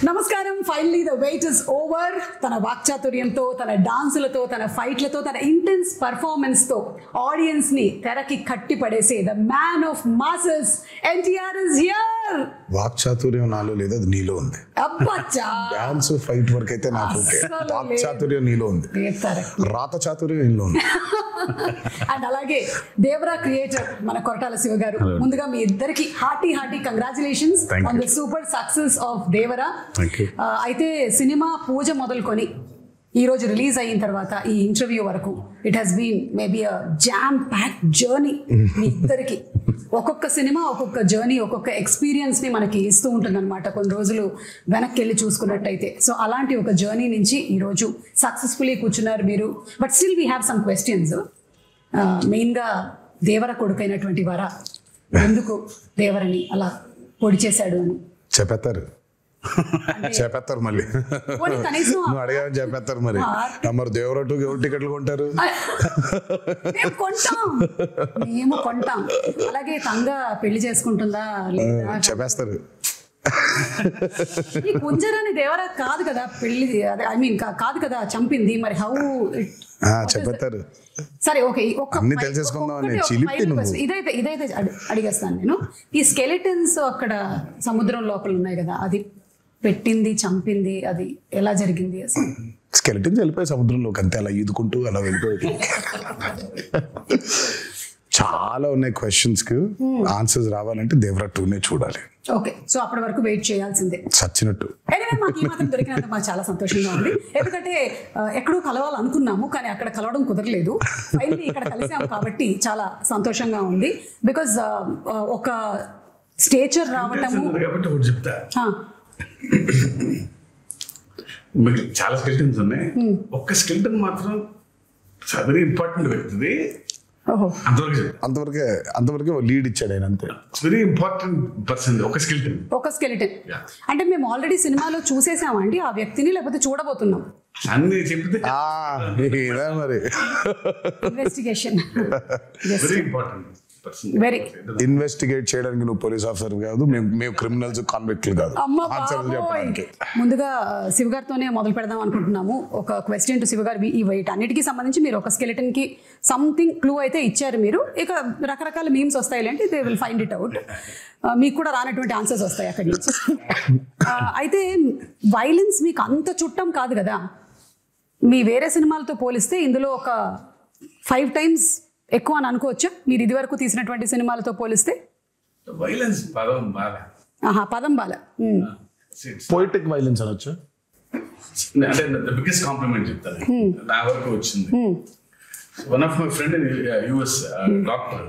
నమస్కారం. Finally the weight is over. తన వాక్చాతుర్యంతో, తన డాన్సులతో, తన ఫైట్లతో, తన ఇంటెన్స్ పర్ఫార్మెన్స్ తో ఆడియన్స్ ని తెరకి కట్టి పడేసే the man of masses NTR is here. వాక్చాతుర్యం నాలో లేదు, అది నీలో ఉంది. అబ్బచ్చా, డాన్స్ ఫైట్ వరకు అయితే నాకు ఓకే. వాక్చాతుర్యం నీలో ఉంది, రాత చాతుర్యం నీలో ఉంది. అండ్ అలాగే దేవరా క్రియేటర్ మన కొరటాల శివ గారు, ముందుగా మీ ఇద్దరికి hearty congratulations on the super success of Devara. అయితే సినిమా పూజ మొదలుకొని ఈ రోజు రిలీజ్ అయిన తర్వాత ఈ ఇంటర్వ్యూ వరకు it has been maybe a jam pack journey. మీ ఇద్దరికి ఒక్కొక్క సినిమా ఒక్కొక్క జర్నీ, ఒక్కొక్క ఎక్స్పీరియన్స్ ని మనకి ఇస్తూ ఉంటుంది అనమాట. కొన్ని రోజులు వెనక్కి వెళ్ళి చూసుకున్నట్టయితే. సో అలాంటి ఒక జర్నీ నుంచి ఈరోజు సక్సెస్ఫుల్లీ కూర్చున్నారు మీరు. But still we have some questions. మెయిన్గా దేవర కొడుకైనటువంటి వర ఎందుకు దేవరని అలా పొడి చేశాడు అని చెప్పేస్తారు మళ్ళీ. నువ్వు అడిగావని చెప్పేస్తారు మరి. మరి దేవరటు ఎవరు టికెట్లు కొంటారు? మేము కొంటాం. అలాగే తంగ పెళ్లి చేసుకుంటుందా లేదా చెప్పేస్తారు. ఈ కుంజరాని దేవరా కాదు కదా పెళ్లి, ఐ మీన్ కాదు కదా చంపింది. మరి హౌ చెప్పేస్తారు. సరే ఓకే, అన్ని తెలిసేసుకుందాం. ఇదైతే అడిగేస్తాను నేను. ఈ స్కెలిటన్స్ అక్కడ సముద్రం లోపల ఉన్నాయి కదా, అది పెట్టింది చంపింది అది ఎలా జరిగింది అసలు? స్కెలిటన్స్ వెళ్ళిపోయి సముద్రంలోకి అంతే, అలా ఈదుకుంటూ అలా వెళ్ళిపోయి. చాలా ఉన్నాయి క్వశ్చన్స్ కి ఆన్సర్స్ రావాలంటే దేవరా 2నే చూడాలి. ఓకే, సో అప్పటి వరకు వెయిట్ చేయాల్సిందే సచ్చినట్టు. మాకు ఈ మాత్రం దొరికినందుకు మాకు చాలా సంతోషంగా ఉంది. ఎందుకంటే ఎక్కడో కలవాలనుకున్నాము కానీ అక్కడ కలవడం కుదరలేదు. ఫైనల్లీ ఇక్కడ కలిసాము కాబట్టి చాలా సంతోషంగా ఉంది. బికాజ్ ఒక స్టేచర్ రావటము. చాలా స్కెల్టన్స్ ఉన్నాయి, ఒక్క స్కెల్టన్ మాత్రం వెరీ ఇంపార్టెంట్ వ్యక్తిది. అంతవరకే లీడ్ ఇచ్చాడు ఆయన, అంతే. వెరీ ఇంపార్టెంట్ పర్సన్ ఒక స్కెలిటన్. అంటే మేము ఆల్రెడీ సినిమాలో చూసేసామండి ఆ వ్యక్తిని, లేకపోతే చూడబోతున్నాం అన్ని చెప్తే మరి. Investigation very important. ఇన్వెస్టిగేట్ చేయడానికి నువ్వు పోలీస్ ఆఫీసర్ కాదు, మేము క్రిమినల్స్ కాన్విక్ట్లు కాదు. ముందుగా శివ గారితోనే మొదలు పెడదాం అనుకుంటున్నాము. ఒక క్వశ్చన్ టు శివ గారు. ఈ వెయిట్ అన్నిటికీ సంబంధించి మీరు ఒక స్కెలిటన్ కి సంథింగ్ క్లూ అయితే ఇచ్చారు మీరు. ఇక రకరకాల మీమ్స్ వస్తాయి అంటే they will find it out. మీకు కూడా రానటువంటి ఆన్సర్స్ వస్తాయి అక్కడి నుంచి. అయితే వైలెన్స్ మీకు అంత చుట్టం కాదు కదా. మీ వేరే సినిమాలతో పోలిస్తే ఇందులో ఒక 5 times ఎక్కువ అని అనుకోవచ్చా మీరు ఇది వరకు తీసినటువంటి సినిమాలతో పోలిస్తే? వైలెన్స్ పదం బాల పోయిటిక్ వైలెన్స్ అనొచ్చు. అంటే బిగ్గెస్ట్ కాంప్లిమెంట్ చెప్తాను నా వరకు వచ్చింది. One of my friend in US doctor,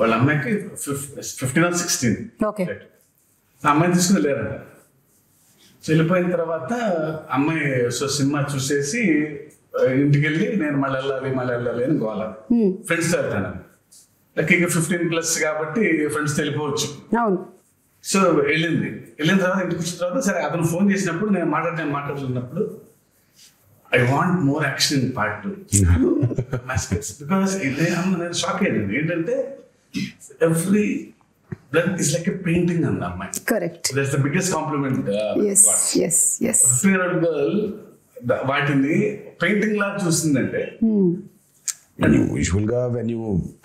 వాళ్ళ అమ్మాయికి 15 or 16. ఆ అమ్మాయిని తీసుకుని లేరంట. వెళ్ళిపోయిన తర్వాత అమ్మాయి సినిమా చూసేసి ఇంటికి వెళ్ళి నేను మళ్ళీ వెళ్ళాలి అని గోల. ఫ్రెండ్స్ తో వెళ్తాను. లైక్ ఇక 15+ కాబట్టి ఫ్రెండ్స్ వెళ్ళిపోవచ్చు. సో వెళ్ళిన తర్వాత ఇంటికి వచ్చిన తర్వాత సరే అతను ఫోన్ చేసినప్పుడు నేను మాట్లాడుతున్నప్పుడు I want more action in part 2. Because నేను షాక్ అయ్యాను. ఏంటంటే every blood is like a painting అంది అమ్మాయి. Correct. That's the biggest compliment. 15-year-old girl వాటిని పెయింటింగ్ లా చూస్తుందంటే. యూజువల్ గా వెన్ యూ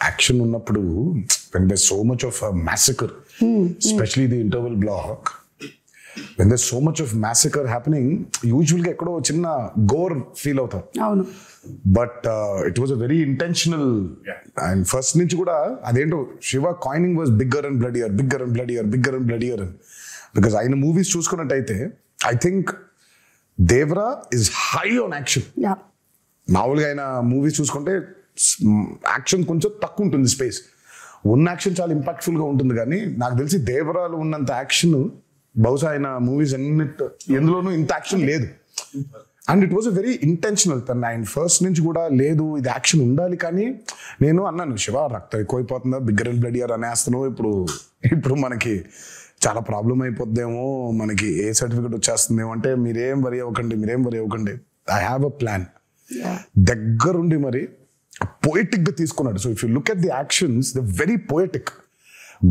యాక్షన్ ఉన్నప్పుడు when there's so much of a massacre, especially the interval block, when there's so much of massacre happening, usually ga ekkado chinna gore feel avtam. Avunu. But it was a very intentional, and first nunchi kuda adento Shiva coining was bigger and bloodier, because ayina movies chusukunnataithe I think Devara is high on action. మామూలుగా ఆయన movies చూసుకుంటే action కొంచెం తక్కువ ఉంటుంది, space ఉన్న action చాలా impactful గా ఉంటుంది. కానీ నాకు తెలిసి దేవరాలు ఉన్నంత యాక్షన్ బహుశా ఆయన మూవీస్ ఎందులోనూ ఇంత యాక్షన్ లేదు. And it was a very intentional. ఆయన ఫస్ట్ నుంచి కూడా లేదు ఇది యాక్షన్ ఉండాలి. కానీ నేను అన్నాను, శివ రక్తం ఎక్కువైపోతుందా, బిగ్గర్ అండ్ బ్లడియర్ అనేస్తున్నావు, ఇప్పుడు మనకి చాలా ప్రాబ్లం అయిపోద్దేమో, మనకి ఏ సర్టిఫికెట్ వచ్చేస్తుందేమో అంటే మీరేం వరి అవ్వకండి, ఐ హ్యావ్ అ ప్లాన్. దగ్గరుండి మరి పోయిటిక్ గా తీసుకున్నాడు. So if you look at the actions the very poetic,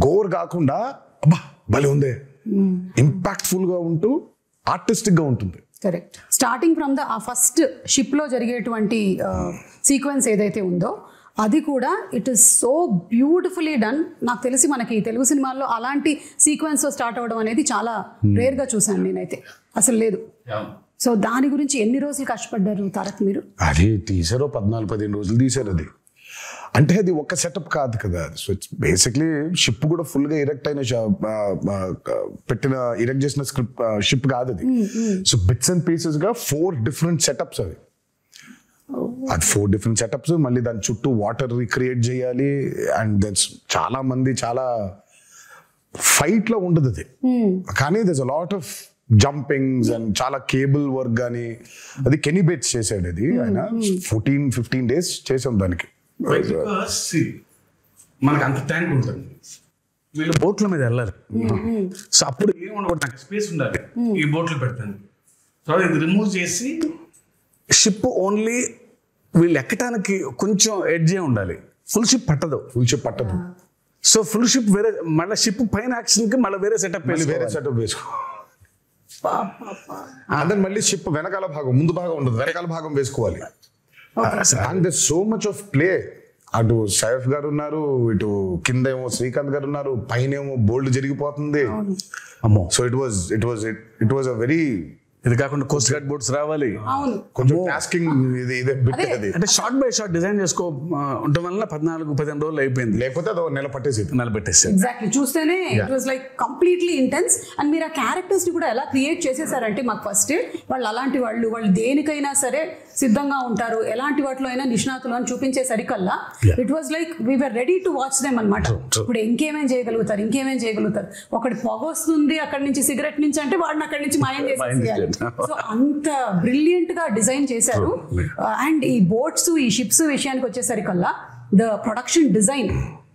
gore కాకుండా అబ్బా భలే ఉందే ఇంపాక్ట్ఫుల్ గా ఉంటూ ఆర్టిస్టిక్ గా ఉంటుంది. కరెక్ట్. స్టార్టింగ్ ఫ్రమ్ ద ఆ ఫస్ట్ షిప్ లో జరిగేటువంటి సీక్వెన్స్ ఏదైతే ఉందో అది కూడా it is so beautifully done. నాకు తెలిసి మనకి తెలుగు సినిమాల్లో అలాంటి సీక్వెన్స్ స్టార్ట్ అవ్వడం అనేది చాలా రేర్ గా చూసాను నేనైతే, అసలు లేదు. సో దాని గురించి ఎన్ని రోజులు కష్టపడ్డారు తారక్ మీరు? అది తీసారో 14-15 రోజులు తీసారు. అది అంటే అది ఒక సెటప్ కాదు కదా. సో ఇట్స్ బేసిక్లీ షిప్ కూడా ఫుల్ గా ఇరెక్ట్ అయిన ఇరెక్ట్ చేసిన స్క్రిప్ట్ షిప్ కాదు అది. సో బిట్స్ అండ్ పీసెస్ గా 4 డిఫరెంట్ సెటప్స్ అవి. అది 4 డిఫరెంట్ సెటప్స్, మళ్ళీ దాని చుట్టూ వాటర్ రిక్రియేట్ చేయాలి. అండ్ దట్స్ చాలా మంది చాలా ఫైట్ లో ఉండదు అది, కానీ దర్స్ a lot of jumpings and చాలా కేబుల్ వర్క్ కానీ. అది కెనీ బేట్స్ చేశాడు అది. ఆయన 14-15 days చేసాం దానికి. మనకు అంత ట్యాంక్ ఉంటుంది, వీళ్ళు బోట్ల మీద వెళ్ళాలి. సో అప్పుడు ఏం ఉండకూడదు, నాకు స్పేస్ ఉండాలి ఈ బోట్లు పెడతాను. సో ఇది రిమూవ్ చేసి షిప్ ఓన్లీ వీళ్ళు ఎక్కడానికి కొంచెం ఎడ్జే ఉండాలి. ఫుల్ షిప్ పట్టదు. సో ఫుల్ షిప్ వేరే, మళ్ళీ షిప్ పైన యాక్షన్ కి మళ్ళీ వేరే సెటప్ వేసుకో. అంటే మళ్ళీ షిప్ వెనకాల భాగం, ముందు భాగం ఉండదు, వెనకాల భాగం వేసుకోవాలి. And they so much of play. అటు సైఫ్ గారు ఉన్నారు, ఇటు కింద ఏమో శ్రీకాంత్ గారు ఉన్నారు, పైన ఏమో బోల్డ్ జరిగిపోతుంది. అమ్మో. So it was a very, ఇది కాకుండా కోస్ట్ గార్డ్ బోట్స్ రావాలి, కొంచెం టాస్కింగ్ ఇదే బిట్. అది అంటే షార్ట్ బై షార్ట్ డిజైన్ చేసుకో ఉండడం వల్ల 14-15 రోజులు అయిపోయింది. లేకపోతే అది నెల పట్టేసి. ఎగ్జాక్ట్లీ. చూస్తేనే it was like completely intense. And మీరు ఆ క్యారెక్టర్స్ ని కూడా ఎలా క్రియేట్ చేసేసారంటే మాకు ఫస్ట్ వాళ్ళు అలాంటి వాళ్ళు దేనికైనా సరే సిద్ధంగా ఉంటారు, ఎలాంటి వాటిలో అయినా నిష్ణాతులు అని చూపించేసరికల్లా it was like we were ready to watch them అనమాట. ఇప్పుడు ఇంకేమేం చేయగలుగుతారు. ఒకటి పొగ వస్తుంది అక్కడి నుంచి, సిగరెట్ నుంచి అంటే వాడిని అక్కడి నుంచి మాయం చేసేయాలి. సో అంత బ్రిలియంట్ గా డిజైన్ చేశారు. అండ్ ఈ బోట్స్, ఈ షిప్స్ విషయానికి వచ్చేసరికల్లా the production design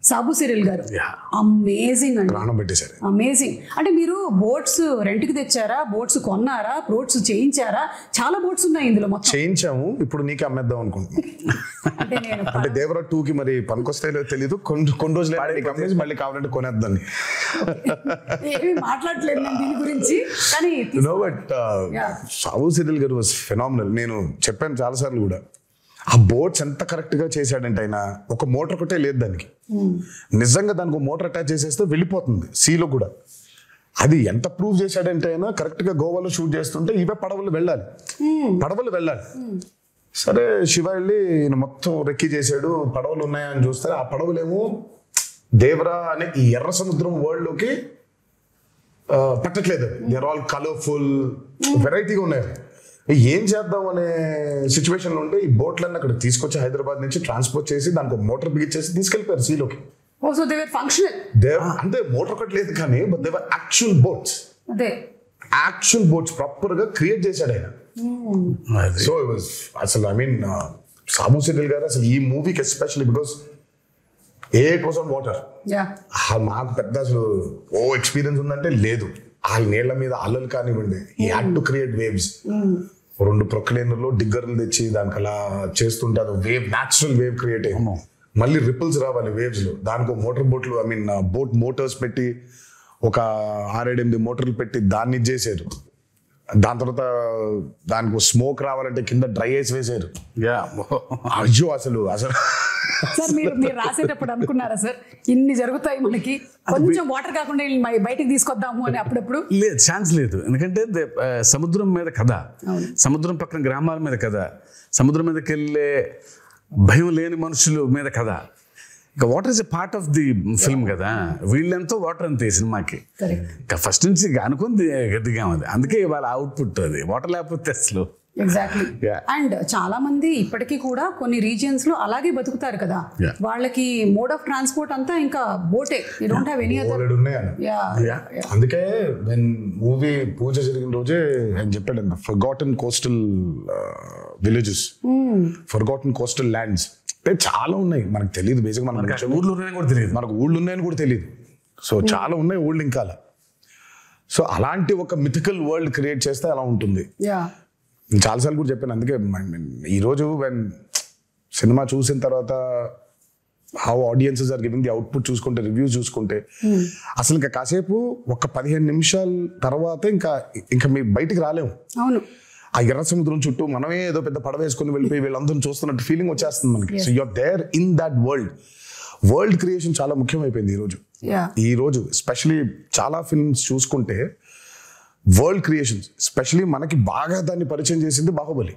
Sabu Cyril గారు అమేజింగ్ అండి, అమేజింగ్. అంటే మీరు బోట్స్ రెంట్ కి తెచ్చారా, బోట్స్ కొన్నారా, బోట్స్ చేయించారా? చాలా బోట్స్ ఉన్నాయి ఇందులో. మొత్తం చేయించాము, ఇప్పుడు నీకే అమ్మేద్దాం అనుకుంటున్నాను. అంటే దేవరా 2 కి మరి పనికొస్తాయో తెలీదు, కొన్ని రోజులు అమ్మేసి మళ్ళీ కావాలంటే కొనేద్దాన్ని. ఏమి మాట్లాడలేదు నేను దీని గురించి, కానీ సాబు సిరిల్ గారు వాజ్ ఫెనామినల్. నేను చెప్పాను చాలా సార్లు కూడా, ఆ బోట్స్ ఎంత కరెక్ట్ గా చేశాడంటే ఆయన ఒక మోటార్ ఒకటే లేదు దానికి, నిజంగా దానికి ఒక మోటార్ అటాచ్ చేసేస్తే వెళ్ళిపోతుంది సీలో కూడా. అది ఎంత ప్రూవ్ చేశాడంటే ఆయన కరెక్ట్ గా గోవాలో షూట్ చేస్తుంటే ఇవే పడవలు వెళ్ళాలి. సరే శివ వెళ్ళి ఈయన మొత్తం రెక్కి చేశాడు, పడవలు ఉన్నాయని చూస్తే ఆ పడవలేమో దేవరా అనే ఈ ఎర్ర సముద్రం వరల్డ్ లోకి పట్టట్లేదు. దే ఆర్ ఆల్ కలర్ఫుల్, వెరైటీగా ఉన్నాయి. ఏం చేద్దాం అనే సిచ్యువేషన్ లో ఉంటే ఈ బోట్లన్నీ అక్కడ తీసుకొచ్చి హైదరాబాద్ నుంచి ట్రాన్స్పోర్ట్ చేసి దానికి మోటార్ బిగించేసి తీసుకెళ్లిపోయారు సీలోకి. అంటే మోటార్ ఒకటి లేదు కానీ యాక్చువల్ బోట్స్ ప్రాపర్ గా క్రియేట్ చేశాడు ఆయన. సో అసలు ఐ మీన్ సాబు సిరిల్ గారు అసలు ఈ మూవీకి especially because it was on water. మాకు పెద్ద అసలు ఎక్స్పీరియన్స్ ఉందంటే లేదు. ఆ నీళ్ల మీద అల్లలు కానివ్వండి, ఈ హ్యాడ్ టు క్రియేట్ వేవ్స్. 2 ప్రొక్లైనర్లో డిగ్గర్లు తెచ్చి దానికి అలా చేస్తుంటే అది వేవ్, న్యాచురల్ వేవ్ క్రియేట్ అయ్యి మళ్ళీ రిపుల్స్ రావాలి వేవ్స్ లో. దానికి మోటార్ బోట్లు, ఐ మీన్ బోట్ మోటార్స్ పెట్టి ఒక 6-8 మోటార్లు పెట్టి దాన్ని చేశారు. దాని తర్వాత దానికి స్మోక్ రావాలంటే కింద డ్రై ఐస్ వేసారు. అయ్యో అసలు సార్ మీరు రాసేటప్పుడు అనుకున్నారా సార్ ఇన్ని జరుగుతాయి మనకి, కొంచెం వాటర్ కాకుండా బయటికి తీసుకొద్దాము అని? అప్పుడప్పుడు లేదు, ఛాన్స్ లేదు. ఎందుకంటే సముద్రం మీద కథ, సముద్రం పక్కన గ్రామాల మీద కథ, సముద్రం మీదకి వెళ్ళే భయం లేని మనుషుల మీద కథ. ఇక water is a part of the film కదా. వీళ్ళెంతో వాటర్ అంతే సినిమాకి. ఫస్ట్ నుంచి అనుకుంది గట్టిగా ఉంది, అందుకే వాళ్ళ అవుట్పుట్ అది. వాటర్ లేకపోతే అసలు ఎగ్జాక్ట్లీ. అండ్ చాలా మంది ఇప్పటికీ కూడా కొన్ని రీజియన్స్ లో అలాగే బతుకుతారు కదా, వాళ్ళకి మోడ్ ఆఫ్ ట్రాన్స్పోర్ట్ అంతా ఇంకా బోటే. You don't have any other. అందుకే మూవీ పూజ జరిగిన రోజే ఆయన చెప్పాడు, forgotten coastal villages, forgotten coastal lands చాలా ఉన్నాయి, మనకు తెలియదు. బేసిక్ మనకు ఊళ్ళో ఉన్నాయని కూడా తెలియదు, మనకు ఊళ్ళు ఉన్నాయని కూడా తెలియదు. సో చాలా ఉన్నాయి ఊళ్ళు ఇంకా. సో అలాంటి ఒక మిథికల్ వరల్డ్ క్రియేట్ చేస్తే అలా ఉంటుంది. చాలాసార్లు కూడా చెప్పాను. అందుకే ఈరోజు సినిమా చూసిన తర్వాత how audiences are giving the output చూసుకుంటే, రివ్యూస్ చూసుకుంటే అసలు ఇంకా కాసేపు ఒక 15 నిమిషాల తర్వాత ఇంకా మీ బయటికి రాలేము. అవును, ఆ ఎర్ర సముద్రం చుట్టూ మనమే ఏదో పెద్ద పడవ వేసుకుని వెళ్ళిపోయి వీళ్ళందరూ చూస్తున్నట్టు ఫీలింగ్ వచ్చేస్తుంది మనకి. So you're there in that world creation చాలా ముఖ్యమైపోయింది ఈ రోజు ఎస్పెషలీ చాలా ఫిల్మ్స్ చూసుకుంటే వరల్డ్ క్రియేషన్స్, ఎస్పెషలీ మనకి బాగా దాన్ని పరిచయం చేసింది బాహుబలి.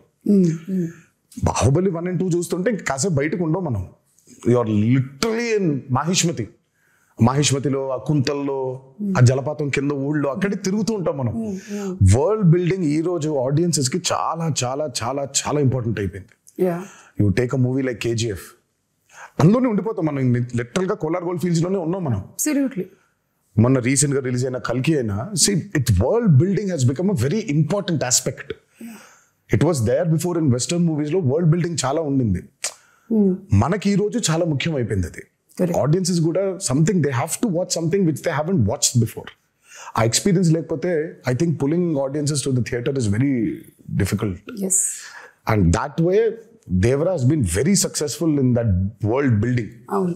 బాహుబలి 1 and 2 చూస్తుంటే ఇంకా కాసేపు బయటకు ఉండవు మనం. యూఆర్ లిటరలీ ఇన్ మాహిష్మతిలో, ఆ కుంతల్లో, ఆ జలపాతం కింద ఊళ్ళో అక్కడే తిరుగుతూ ఉంటాం మనం. వరల్డ్ బిల్డింగ్ ఈ రోజు ఆడియన్సెస్ కి చాలా చాలా చాలా చాలా ఇంపార్టెంట్ అయిపోయింది. You take a movie like KGF, అందులోనే ఉండిపోతాం మనం. లిటరల్ గా కోలార్ గోల్డ్ ఫీల్డ్స్ లోనే ఉన్నాం మనం. మొన్న రీసెంట్ గా రిలీజ్ అయిన కల్కి అయినా world building he's become a very important aspect. It was there before in western movies లో వరల్డ్ బిల్డింగ్ చాలా ఉండింది. మనకి ఈ రోజు చాలా ముఖ్యం అయిపోయింది అది. ఆడియన్సెస్ కూడా something they have to watch something which they haven't watched before. ఆ ఎక్స్పీరియన్స్ లేకపోతే I think pulling audiences to the theatre is very difficult. And that way Devara has been very successful in that world building. అవును,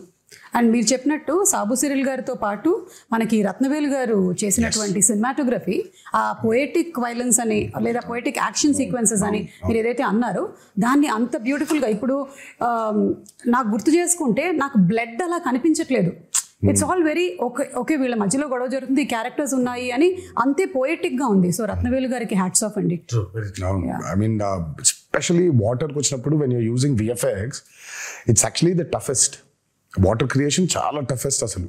and మీరు చెప్పినట్టు Sabu Cyril గారితో పాటు మనకి రత్నవేలు గారు చేసినటువంటి సినిమాటోగ్రఫీ, ఆ పొయెటిక్ వైలెన్స్ అని లేదా పొయెటిక్ యాక్షన్ సీక్వెన్సెస్ అని మీరు ఏదైతే అన్నారో దాన్ని అంత బ్యూటిఫుల్గా ఇప్పుడు నాకు గుర్తు చేసుకుంటే నాకు బ్లడ్ అలా కనిపించట్లేదు. ఇట్స్ ఆల్ వెరీ ఓకే వీళ్ళ మధ్యలో గొడవ జరుగుతుంది, క్యారెక్టర్స్ ఉన్నాయి అని అంతే పోయెటిక్ గా ఉంది. సో రత్నవేలు గారికి హ్యాట్స్ ఆఫ్ అండి. ఐ మీన్ ఎస్పెషల్లీ వాటర్కి వచ్చినప్పుడు when you're using VFX it's actually the toughest. Water creation చాలా టఫెస్ట్. అసలు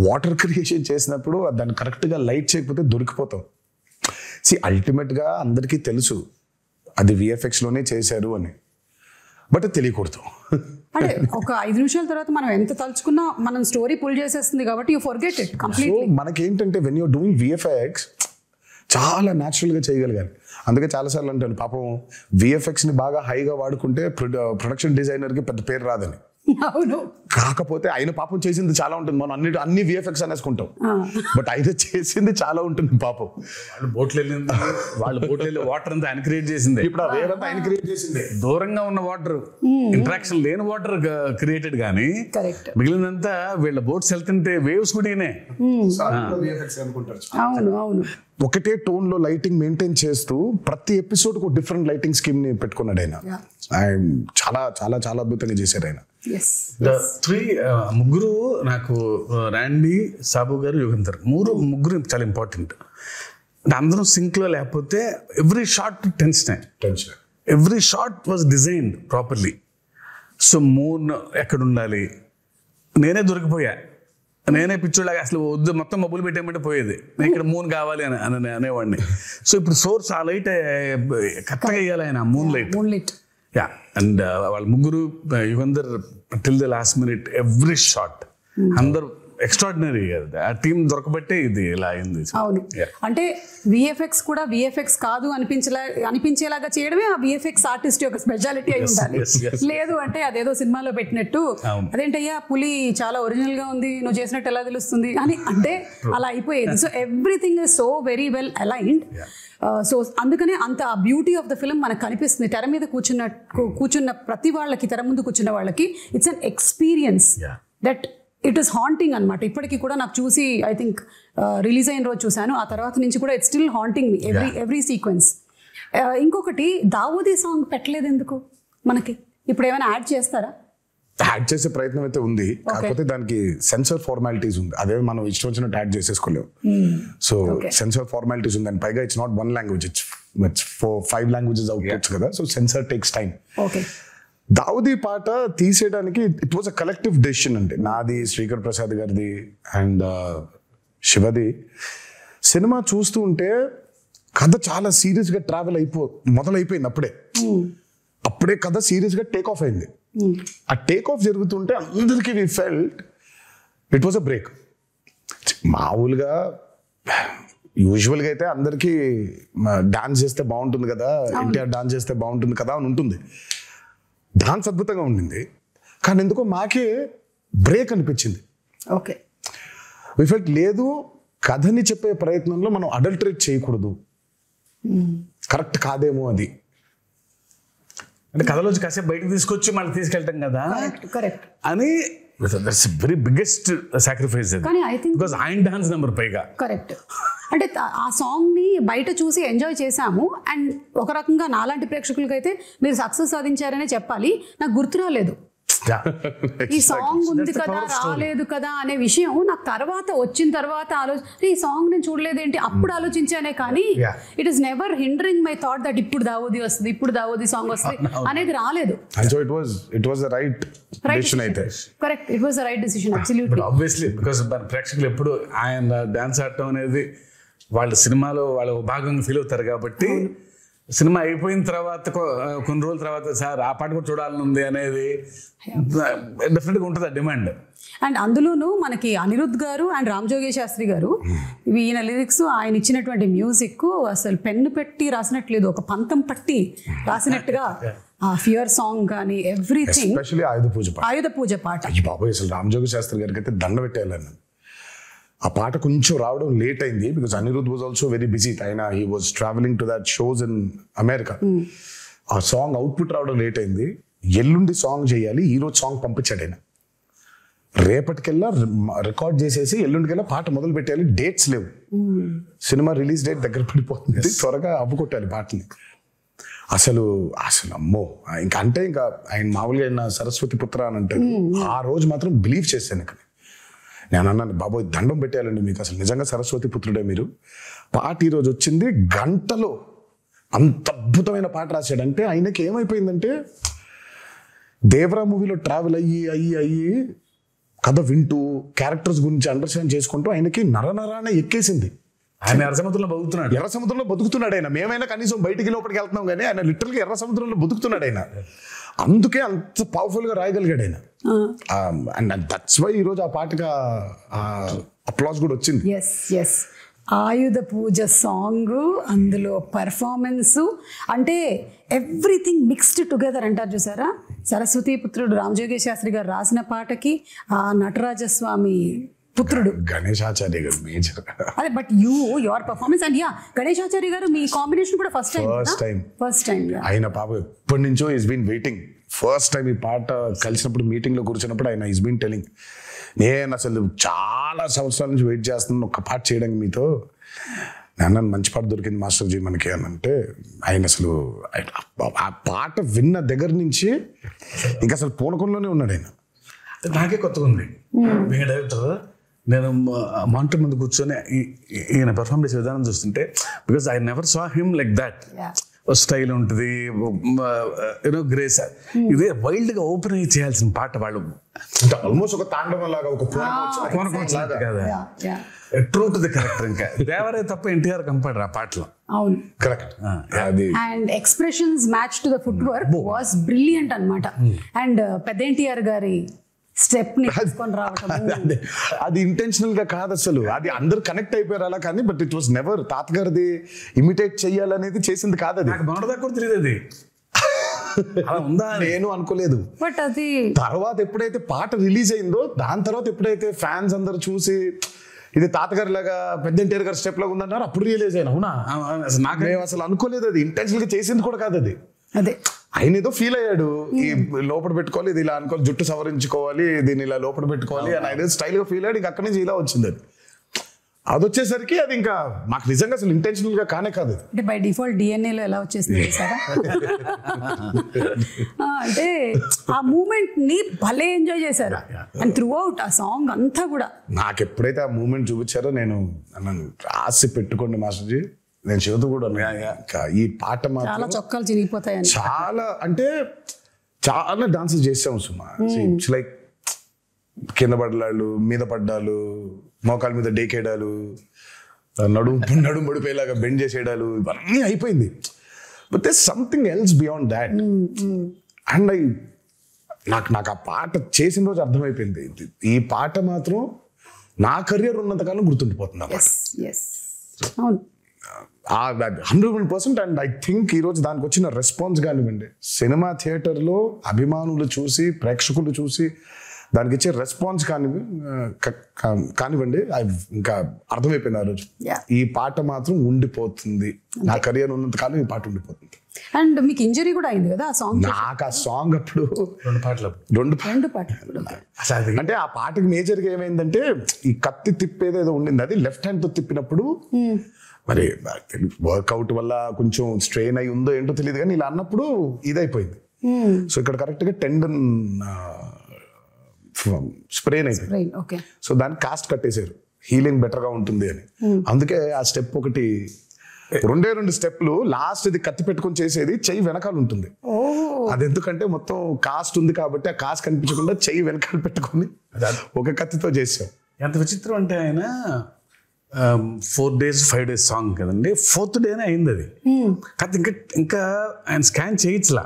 వాటర్ క్రియేషన్ చేసినప్పుడు దాన్ని కరెక్ట్గా లైట్ చేయకపోతే దొరికిపోతాం. అల్టిమేట్గా అందరికీ తెలుసు అది VFX లోనే చేశారు అని, బట్ తెలియకూడదు. అంటే ఒక 5 నిమిషాల తర్వాత మనం ఎంత తలుచుకున్నా మనం స్టోరీ పుల్ చేసేస్తుంది కాబట్టి you forget it completely. So మనకేంటంటే వెన్ యూర్ డూయింగ్ VFX చాలా న్యాచురల్గా చేయగలిగాలి. అందుకే చాలాసార్లు అంటాను పాపం VFX ని బాగా హైగా వాడుకుంటే ప్రొడక్షన్ డిజైనర్కి పెద్ద పేరు రాదని. అవును, కాకపోతే ఆయన పాపం చేసింది చాలా ఉంటుంది. మనం అన్ని VFX అనేసుకుంటాం, బట్ ఆయన చేసింది చాలా ఉంటుంది పాపం. వాళ్ళ బోట్లు వాటర్ అంతా ఆయన క్రియేట్ చేసింది. ఇప్పుడు ఆ వేవ్ అంతా ఆయన క్రియేట్ చేసింది. దూరంగా ఉన్న వాటర్, ఇంటరాక్షన్ లేని వాటర్ క్రియేటెడ్ కానీ మిగిలినంతా వీళ్ళ బోట్స్ వెళ్తుంటే వేవ్స్ కూడా అవును. ఒకటే టోన్ లో లైటింగ్ మెయింటైన్ చేస్తూ ప్రతి ఎపిసోడ్ కు డిఫరెంట్ లైటింగ్ స్కీమ్ ని పెట్టుకున్నాడు ఆయన. చాలా చాలా చాలా అద్భుతంగా చేశారు ఆయన. ముగ్గురు నాకు రాండీ, సాబు గారు, యుగంధర్ ముగ్గురు చాలా ఇంపార్టెంట్. అంటే అందరం సింక్ లో లేకపోతే every shot tension, every shot was designed properly. So moon ఎక్కడ ఉండాలి, నేనే దొరికిపోయా, నేనే పిచ్చోళ్ళగా అసలు వద్దు మొత్తం మబ్బులు పెట్టేయమంటే పోయేది, నేను ఇక్కడ మూన్ కావాలి అని అనేవాడిని. సో ఇప్పుడు సోర్స్ ఆ లైట్ కరెక్ట్గా వేయాలి ఆయన, మూన్ లైట్. యా, అండ్ వాళ్ళ ముగ్గురు Yugandhar till the last minute every shot అందరు ఎక్స్ట్రాడినరీ. ఆ టీం దొరకబట్టే ఇది ఇలా అయింది. అవును, అంటే VFX కూడా VFX కాదు అనిపించేలాగా చేయడమే ఆ VFX ఆర్టిస్ట్ యొక్క స్పెషాలిటీ అయి ఉండాలి. లేదు అంటే అదేదో సినిమాలో పెట్టినట్టు అదేంటయ్యా పులి చాలా ఒరిజినల్ గా ఉంది, నువ్వు చేసినట్టు ఎలా తెలుస్తుంది అని అంటే అలా అయిపోయేది. So everything is so very well aligned. So అందుకనే అంత బ్యూటీ ఆఫ్ ద ఫిల్మ్ మనకు కనిపిస్తుంది. తెర మీద కూర్చున్న ప్రతి వాళ్ళకి, తెర ముందు కూర్చున్న వాళ్ళకి it's an experience that it is haunting అనమాట. ఇప్పటికీ కూడా నాకు చూసి ఐ థింక్ రిలీజ్ అయిన రోజు చూశాను, ఆ తర్వాత నుంచి కూడా it's still haunting me every sequence. ఇంకొకటి దావూదీ సాంగ్ పెట్టలేదు ఎందుకు మనకి? ఇప్పుడు ఏమైనా యాడ్ చేస్తారా? యాడ్ చేసే ప్రయత్నం అయితే ఉంది, కాకపోతే దానికి సెన్సర్ ఫార్మాలిటీస్ ఉంది. అదే మనం ఇష్టం వచ్చినట్టు యాడ్ చేసేసుకోలేము. సో సెన్సర్ ఫార్మాలిటీస్ ఉంది, అండ్ పైగా it's not 1 language, it's 5 languages outputs కదా. So censor takes time. Daavudi పాట తీసేయడానికి it was a collective decision. అంటే నాది, శ్రీకర్ ప్రసాద్ గారిది అండ్ శివది. సినిమా చూస్తూ ఉంటే కథ చాలా సీరియస్ గా మొదలైపోయింది. అప్పుడే కథ సీరియస్ గా టేక్ ఆఫ్ అయింది. ఆ టేక్ ఆఫ్ జరుగుతుంటే అందరికీ we felt it was a break. మామూలుగా యూజువల్గా అయితే అందరికీ డాన్స్ చేస్తే బాగుంటుంది కదా, ఎన్టీఆర్ డాన్స్ చేస్తే బాగుంటుంది కదా అని ఉంటుంది. డాన్స్ అద్భుతంగా ఉండింది, కానీ ఎందుకో మాకే బ్రేక్ అనిపించింది. ఓకే, వి ఫెల్ట్ లేదు, కథని చెప్పే ప్రయత్నంలో మనం అడల్టరేట్ చేయకూడదు, కరెక్ట్ కాదేమో అది. అంటే కథలోంచి కాసేపు బయటకు తీసుకొచ్చి మళ్ళీ తీసుకెళ్ళటం కదా కరెక్ట్ అని దట్స్ వెరీ బిగ్గెస్ట్ సాక్రిఫైస్ కానీ ఐ థింక్ బికాస్ ఆయన డాన్స్ నెంబర్ పైగా కరెక్ట్. అంటే ఆ సాంగ్ ని బయట చూసి ఎంజాయ్ చేశాము అండ్ ఒక రకంగా నాలాంటి ప్రేక్షకులకైతే మీరు సక్సెస్ సాధించారనే చెప్పాలి. నాకు గుర్తు రాలేదు ఈ సాంగ్ ఉంది కదా రాలేదు కదా అనే విషయం నాకు తర్వాత వచ్చిన తర్వాత ఈ సాంగ్ నేను చూడలేదేంటి అప్పుడు ఆలోచించానే కానీ it is never hindering my thought that ఇప్పుడు దావోది వస్తుంది ఇప్పుడు దావోది సాంగ్ వస్తుంది అనేది రాలేదు. Correct, it was the right decision absolutely. Obviously because ప్రేక్షకులు ఎప్పుడు ఆయన డాన్స్ ఆడటం అనేది వాళ్ళ సినిమాలో వాళ్ళ భాగంగా ఫీల్ అవుతారు కాబట్టి సినిమా అయిపోయిన తర్వాత కొన్ని రోజుల తర్వాత సార్ ఆ పాట కూడా చూడాలని ఉంది అనేది డెఫినెట్గా ఉంటుంది ఆ డిమాండ్. అండ్ అందులోనూ మనకి అనిరుద్ధ్ గారు అండ్ రామ్ జోగేష్ శాస్త్రి గారు ఈయన లిరిక్స్ ఆయన ఇచ్చినటువంటి మ్యూజిక్ అసలు పెన్ను పెట్టి రాసినట్లేదు, ఒక పంతం పట్టి రాసినట్టుగా ఆ ఫియర్ సాంగ్ కానీ ఎవ్రీథింగ్. ఆయుధ పూజ పాట బాబాయ్ అసలు రామ్ జోగేష్ శాస్త్రి గారికి అయితే దండ పెట్టేయాలని. ఆ పాట కొంచెం రావడం లేట్ అయింది because Anirudh was also very busy. ఆయన he was travelling to that shows in America. ఆ సాంగ్ అవుట్పుట్ రావడం లేట్ అయింది. ఎల్లుండి సాంగ్ చేయాలి, ఈ రోజు సాంగ్ పంపించాడు ఆయన. రేపటికెల్లా రికార్డ్ చేసేసి ఎల్లుండికెల్లా పాట మొదలు పెట్టాలి. డేట్స్ లేవు, సినిమా రిలీజ్ డేట్ దగ్గర పడిపోతుంది, త్వరగా అవ్వుకొట్టాలి పాటని. అసలు అసలు అమ్మో ఇంకా అంటే ఇంకా ఆయన మామూలుగా ఆయన సరస్వతి పుత్ర అని అంటారు. ఆ రోజు మాత్రం బిలీవ్ చేశాను. ఇక్కడ నేను అన్నాను బాబోయ్ దండం పెట్టేయాలండి మీకు, అసలు నిజంగా సరస్వతి పుత్రుడే మీరు. పాట ఈరోజు వచ్చింది, గంటలో అంత అద్భుతమైన పాట రాశాడంటే ఆయనకి ఏమైపోయిందంటే దేవరా మూవీలో ట్రావెల్ అయ్యి కథ వింటూ క్యారెక్టర్స్ గురించి అండర్స్టాండ్ చేసుకుంటూ ఆయనకి నరనరాన ఎక్కేసింది. ఆయన ఎర్ర సముద్రంలో బతుకుతున్నాడు ఆయన. మేమైనా కనీసం బయటికి లోపలికి వెళ్తున్నాం కానీ ఆయన లిటరల్గా ఎర్ర సముద్రంలో బతుకుతున్నాడు ఆయన. అందుకే అంత పవర్ఫుల్ గా రాయగలిగాడు ఆయన. అండ్ దట్స్ వై ఈరోజు ఆ పాటగా అప్లాస్ కూడా వచ్చింది. ఆయుధ పూజ సాంగ్, అందులో పర్ఫార్మెన్స్, అంటే ఎవ్రీథింగ్ మిక్స్డ్ టుగెదర్ అంటారు చూసారా. సరస్వతి పుత్రుడు రామ్ జోగేష్ శాస్త్రి గారు రాసిన పాటకి ఆ నటరాజస్వామి పుత్రుడు గణేశాచార్య గారు మేజర్. అదే but your performance and Ganeshacharya గారు మీ కాంబినేషన్ కూడా ఫస్ట్ టైం ఆయన పాప ఎప్పటి నుంచో is been waiting. First time ఈ పాట కలిసినప్పుడు మీటింగ్ లో కూర్చున్నప్పుడు ఆయన ఈస్ బీన్ టెలింగ్, నేను అసలు చాలా సంవత్సరాల నుంచి వెయిట్ చేస్తున్నాను ఒక పాట చేయడానికి మీతో. నాన్న మంచి పాట దొరికింది మాస్టర్జీ మనకి అని అంటే ఆయన అసలు ఆ పాట విన్న దగ్గర నుంచి ఇంకా అసలు పూనకంలోనే ఉన్నాడు ఆయన. నాకే కొత్తగా ఉంది డైరెక్టర్. నేను మానిటర్ ముందు కూర్చొని ఈయన పెర్ఫార్మ్ చేసే విధానం చూస్తుంటే because I never saw him like that. Style ఉంటుంది, యూనో గ్రేస్. ఇదే వైల్డ్ గా ఓపెన్ అయ్యి చేయాల్సిన పాట వాళ్ళు ఆల్మోస్ట్ ఒక తాండవం లాగా, ఒక ట్రూ టు ది కరెక్టర్. ఇంకా దేవరే తప్ప ఎన్టీఆర్ కంపాడరు ఆ పాటలో. అవును correct. And expressions match to the foot work was brilliant అన్నమాట. అండ్ పెద్ద ఎన్టీఆర్ గారి స్టెప్ ని తీసుకొని రావటం అది ఇంటెన్షనల్ గా కాదు అసలు, అది అందరు కనెక్ట్ అయిపోయారు అలా. కానీ బట్ ఇట్ వాస్ నెవర్ తాతగారిది ఇమిటేట్ చెయ్యాలనేది చేసింది కాదు. అది కూడా తెలియదు, అది ఉందా నేను అనుకోలేదు. బట్ అది తర్వాత ఎప్పుడైతే పాట రిలీజ్ అయిందో దాని తర్వాత ఎప్పుడైతే ఫ్యాన్స్ అందరు చూసి ఇది తాతగారి లాగా పెద్ద ఎన్టీఆర్ గారి స్టెప్ లాగా ఉందన్నారు, అప్పుడు రియలైజ్ అయినా. అవునా, నాకు అసలు అనుకోలేదు అది ఇంటెన్షనల్ గా చేసింది కూడా కాదు అది. అదే ఆయన ఏదో ఫీల్ అయ్యాడు, ఈ లోపల పెట్టుకోవాలి, ఇది ఇలా అనుకోవాలి, జుట్టు సవరించుకోవాలి, దీన్ని ఇలా లోపల పెట్టుకోవాలి అని ఆయన స్టైల్ గా ఫీల్ అయ్యాడు. ఇంకా అక్కడి నుంచి ఇలా వచ్చింది అది. అది వచ్చేసరికి అది ఇంకా మాకు నిజంగా అసలు ఇంటెన్షనల్ గా కానే కాదు. అంటే బై డిఫాల్ట్ DNA లో ఎలా వచ్చేసింది సార్. అంటే ఆ మూమెంట్ ని భలే ఎంజాయ్ చేశారు అండ్ త్రూ అవుట్ ఆ సాంగ్ అంతా కూడా. నాకు ఎప్పుడైతే ఆ మూమెంట్ చూపించారో నేను రాసి పెట్టుకోండి మాస్టర్జీ, నేను చదువుతూ కూడా ఈ పాట చాలా చొక్కాలు చిరిగిపోతాయని చాలా అంటే చాలా డాన్సెస్ చేసాము సుమా. ఇట్స్ లైక్ కింద పడ్డాలు, మీద పడ్డాలు, మోకాల మీద డేకేయడాలు, నడుము పడిపోయేలాగా బెండ్ చేసేయడాలు, ఇవన్నీ అయిపోయింది. But there something else beyond that. And నాకు ఆ పాట చేసిన రోజు అర్థమైపోయింది, ఈ పాట మాత్రం నా కెరియర్ ఉన్నంతకాలం గుర్తుండిపోతుంది. 100%. అండ్ ఐ థింక్ ఈరోజు దానికి వచ్చిన రెస్పాన్స్ కానివ్వండి, సినిమా థియేటర్లో అభిమానులు చూసి, ప్రేక్షకులు చూసి దానికి ఇచ్చే రెస్పాన్స్ కానివ్వండి, ఇంకా అర్థమైపోయింది ఆ రోజు. ఈ పాట మాత్రం ఉండిపోతుంది, నా కెరియర్ ఉన్నంత కాలం ఈ పాట ఉండిపోతుంది. అండ్ మీకు ఇంజరీ కూడా అయింది కదా ఆ సాంగ్? నాకు ఆ సాంగ్ అప్పుడు 2 పాటలు అంటే ఆ పాటకి మేజర్గా ఏమైందంటే ఈ కత్తి తిప్పేదేదో ఉండింది, అది లెఫ్ట్ హ్యాండ్ తో తిప్పినప్పుడు మరి వర్కౌట్ వల్ల కొంచెం స్ట్రెయిన్ అయి ఉందో ఏంటో తెలియదు కానీ ఇలా అన్నప్పుడు ఇదైపోయింది. సో ఇక్కడ కరెక్ట్ గా టెండన్ స్ప్రెయిన్ అయిపోయింది. సో దాన్ని కాస్ట్ కట్టేశారు, హీలింగ్ బెటర్ గా ఉంటుంది అని. అందుకే ఆ స్టెప్ ఒకటి 2 స్టెప్లు, లాస్ట్ ఇది కత్తి పెట్టుకొని చేసేది చెయ్యి వెనకాల ఉంటుంది. అది ఎందుకంటే మొత్తం కాస్ట్ ఉంది కాబట్టి ఆ కాస్ట్ కనిపించకుండా చెయ్యి వెనకాల పెట్టుకొని ఒక కత్తితో చేసాం. ఎంత విచిత్రం అంటే ఆయన 4 days 5 days సాంగ్ కదండి, 4th డేనే అయింది అది. కాదు ఇంకా ఆయన స్కాన్ చేయించలా,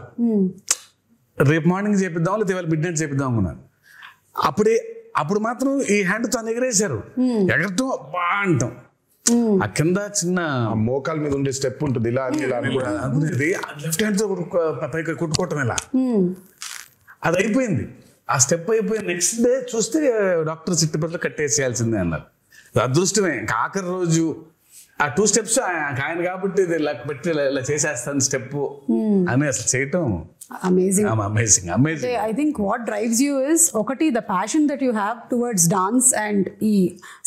రేపు మార్నింగ్ చేపిద్దాం లేదా ఇవాళ మిడ్ నైట్ చేపిద్దాం అనుకున్నాను. అప్పుడు మాత్రం ఈ హ్యాండ్ తో ఎగరేశారు, ఎగరటం బా అంటాం. ఆ కింద చిన్న మోకాల మీద ఉండే స్టెప్ ఉంటుంది, ఇలా లెఫ్ట్ హ్యాండ్ తో పైకి కొట్టుకోవటం ఇలా, అది అయిపోయింది. ఆ స్టెప్ అయిపోయి నెక్స్ట్ డే చూస్తే డాక్టర్ చిట్టుపట్లు కట్టేసేయాల్సిందే అన్నారు. అదృష్టమే ఆఖరి రోజు ఆ 2 steps ఆయన కాబట్టి ఇలా పెట్టి ఇలా చేసేస్తాను స్టెప్ అని అసలు చేయటం amazing. I think what drives you is ఒకటి the passion that you have towards dance and ఈ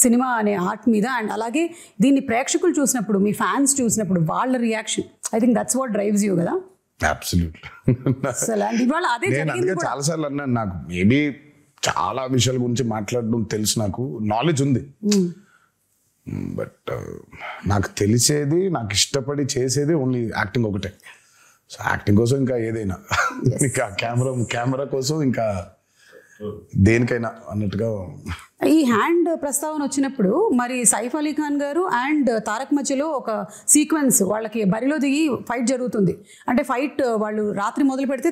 సినిమా అనే ఆర్ట్ మీద, అండ్ అలాగే దీన్ని ప్రేక్షకులు చూసినప్పుడు, మీ ఫ్యాన్స్ చూసినప్పుడు వాళ్ళ reaction, I think that's what drives you కదా. చాలా సార్లు అన్నాను, నాకు మేబీ చాలా విషయాల గురించి మాట్లాడడం తెలుసు, నాకు నాలెడ్జ్ ఉంది, బట్ నాకు తెలిసేది, నాకు ఇష్టపడి చేసేది ఓన్లీ యాక్టింగ్ ఒకటే. సో యాక్టింగ్ కోసం ఇంకా ఏదైనా, ఇంకా కెమెరా కోసం ఇంకా దేనికైనా అన్నట్టుగా. ఈ హ్యాండ్ ప్రస్తావన వచ్చినప్పుడు మరి సైఫ్ అలీ ఖాన్ గారు అండ్ తారక్ మధ్యలో ఒక సీక్వెన్స్, వాళ్ళకి బరిలో దిగి ఫైట్ జరుగుతుంది. అంటే ఫైట్ వాళ్ళు రాత్రి మొదలు పెడితే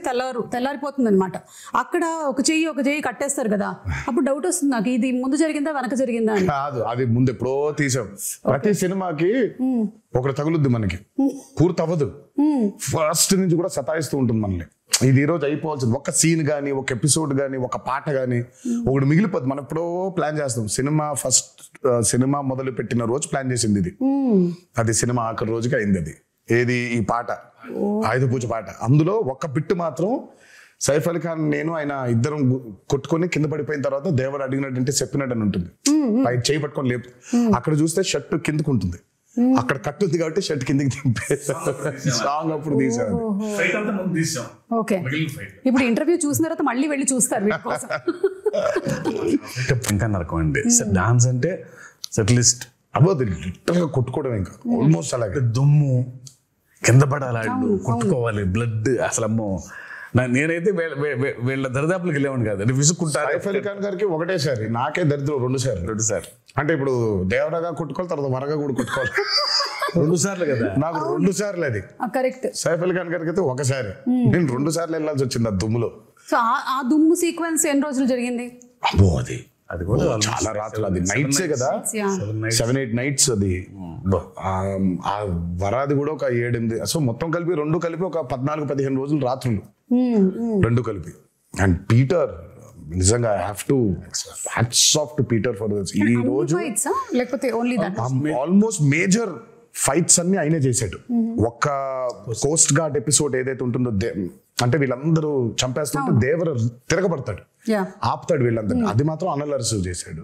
తెల్లారిపోతుంది అనమాట. అక్కడ ఒక చెయ్యి కట్టేస్తారు కదా, అప్పుడు డౌట్ వస్తుంది నాకు, ఇది ముందు జరిగిందా వెనక జరిగిందా అని. కాదు, అది ముందు ఎప్పుడో తీసాం. ప్రతి సినిమాకి ఒకటి తగులుద్ది, మనకి పూర్తి అవ్వదు, ఫస్ట్ నుంచి కూడా సతాయిస్తూ ఉంటుంది మనల్ని. ఇది ఈరోజు అయిపోవాల్సింది, ఒక సీన్ కానీ, ఒక ఎపిసోడ్ కానీ, ఒక పాట కానీ ఒకటి మిగిలిపోద్ది. మనం ఎప్పుడో ప్లాన్ చేస్తాం. సినిమా మొదలు పెట్టిన రోజు ప్లాన్ చేసింది ఇది, అది సినిమా ఆఖరి రోజుకి అయింది. అది ఏది, ఈ పాట ఆయుధ పూజ పాట. అందులో ఒక బిట్టు మాత్రం సైఫ్ అలీ ఖాన్ నేను ఆయన ఇద్దరం కొట్టుకొని కింద పడిపోయిన తర్వాత దేవరు అడిగినట్టు చెప్పినట్టు అని ఉంటుంది, పైకి చేయి పట్టుకొని లేపు. అక్కడ చూస్తే షర్ట్ కిందకు ఉంటుంది, అక్కడ కట్టుంది కాబట్టి షర్ట్ కిందకి దింపే సాంగ్ అప్పుడు తీసాను. ఇప్పుడు ఇంటర్వ్యూ చూసిన తర్వాత మళ్ళీ వెళ్ళి చూస్తారు. ఇంకా నరకం అండి డాన్స్ అంటే, అట్లీస్ట్ అబౌట్ లిటరల్ గా కొట్టుకోవడం, ఇంకా ఆల్మోస్ట్ అలాగే దుమ్ము కింద పడాలి, కొట్టుకోవాలి, బ్లడ్. అసలు అమ్మో, నేనైతే వీళ్ళ దరిదాపులకు వెళ్ళేవాడిని కాదు, విసుక్కుంటారు. సైఫ్ అలీ ఖాన్ గారికి ఒకటేసారి, నాకే దరిద్రం 2 సార్లు. అంటే ఇప్పుడు దేవరగా కొట్టుకోవాలి, తర్వాత వరగా కూడా కొట్టుకోవాలి 2 సార్లు కదా, నాకు 2 సార్లు అది కరెక్ట్. సైఫ్ అలీ ఖాన్ గారికి అయితే ఒకసారి, నేను 2 సార్లు వెళ్ళాల్సి వచ్చింది ఆ దుమ్ములో. సో ఆ దుమ్ము సీక్వెన్స్ ఎన్ని రోజులు జరిగింది? అబ్బో, అది కూడా చాలా రాత్రులు, అది నైట్సే కదా, 7-8 nights అది. ఆ వరాది కూడా ఒక 7-8, సో మొత్తం కలిపి 2 కలిపి ఒక 14-15 రోజులు రాత్రులు, 2 కలిపి. అండ్ పీటర్ నిజంగా hats off to Peter for this. ఈ రోజు ఆల్మోస్ట్ మేజర్ ఫైట్స్ అన్ని ఆయనే చేశాడు. ఒక్క కోస్ట్ గార్డ్ ఎపిసోడ్ ఏదైతే ఉంటుందో, అంటే వీళ్ళందరూ చంపేస్తుంటే దేవర తిరగబడతాడు, ఆపుతాడు వీళ్ళందరూ, అది మాత్రం అనిల్ అరసు చేశాడు.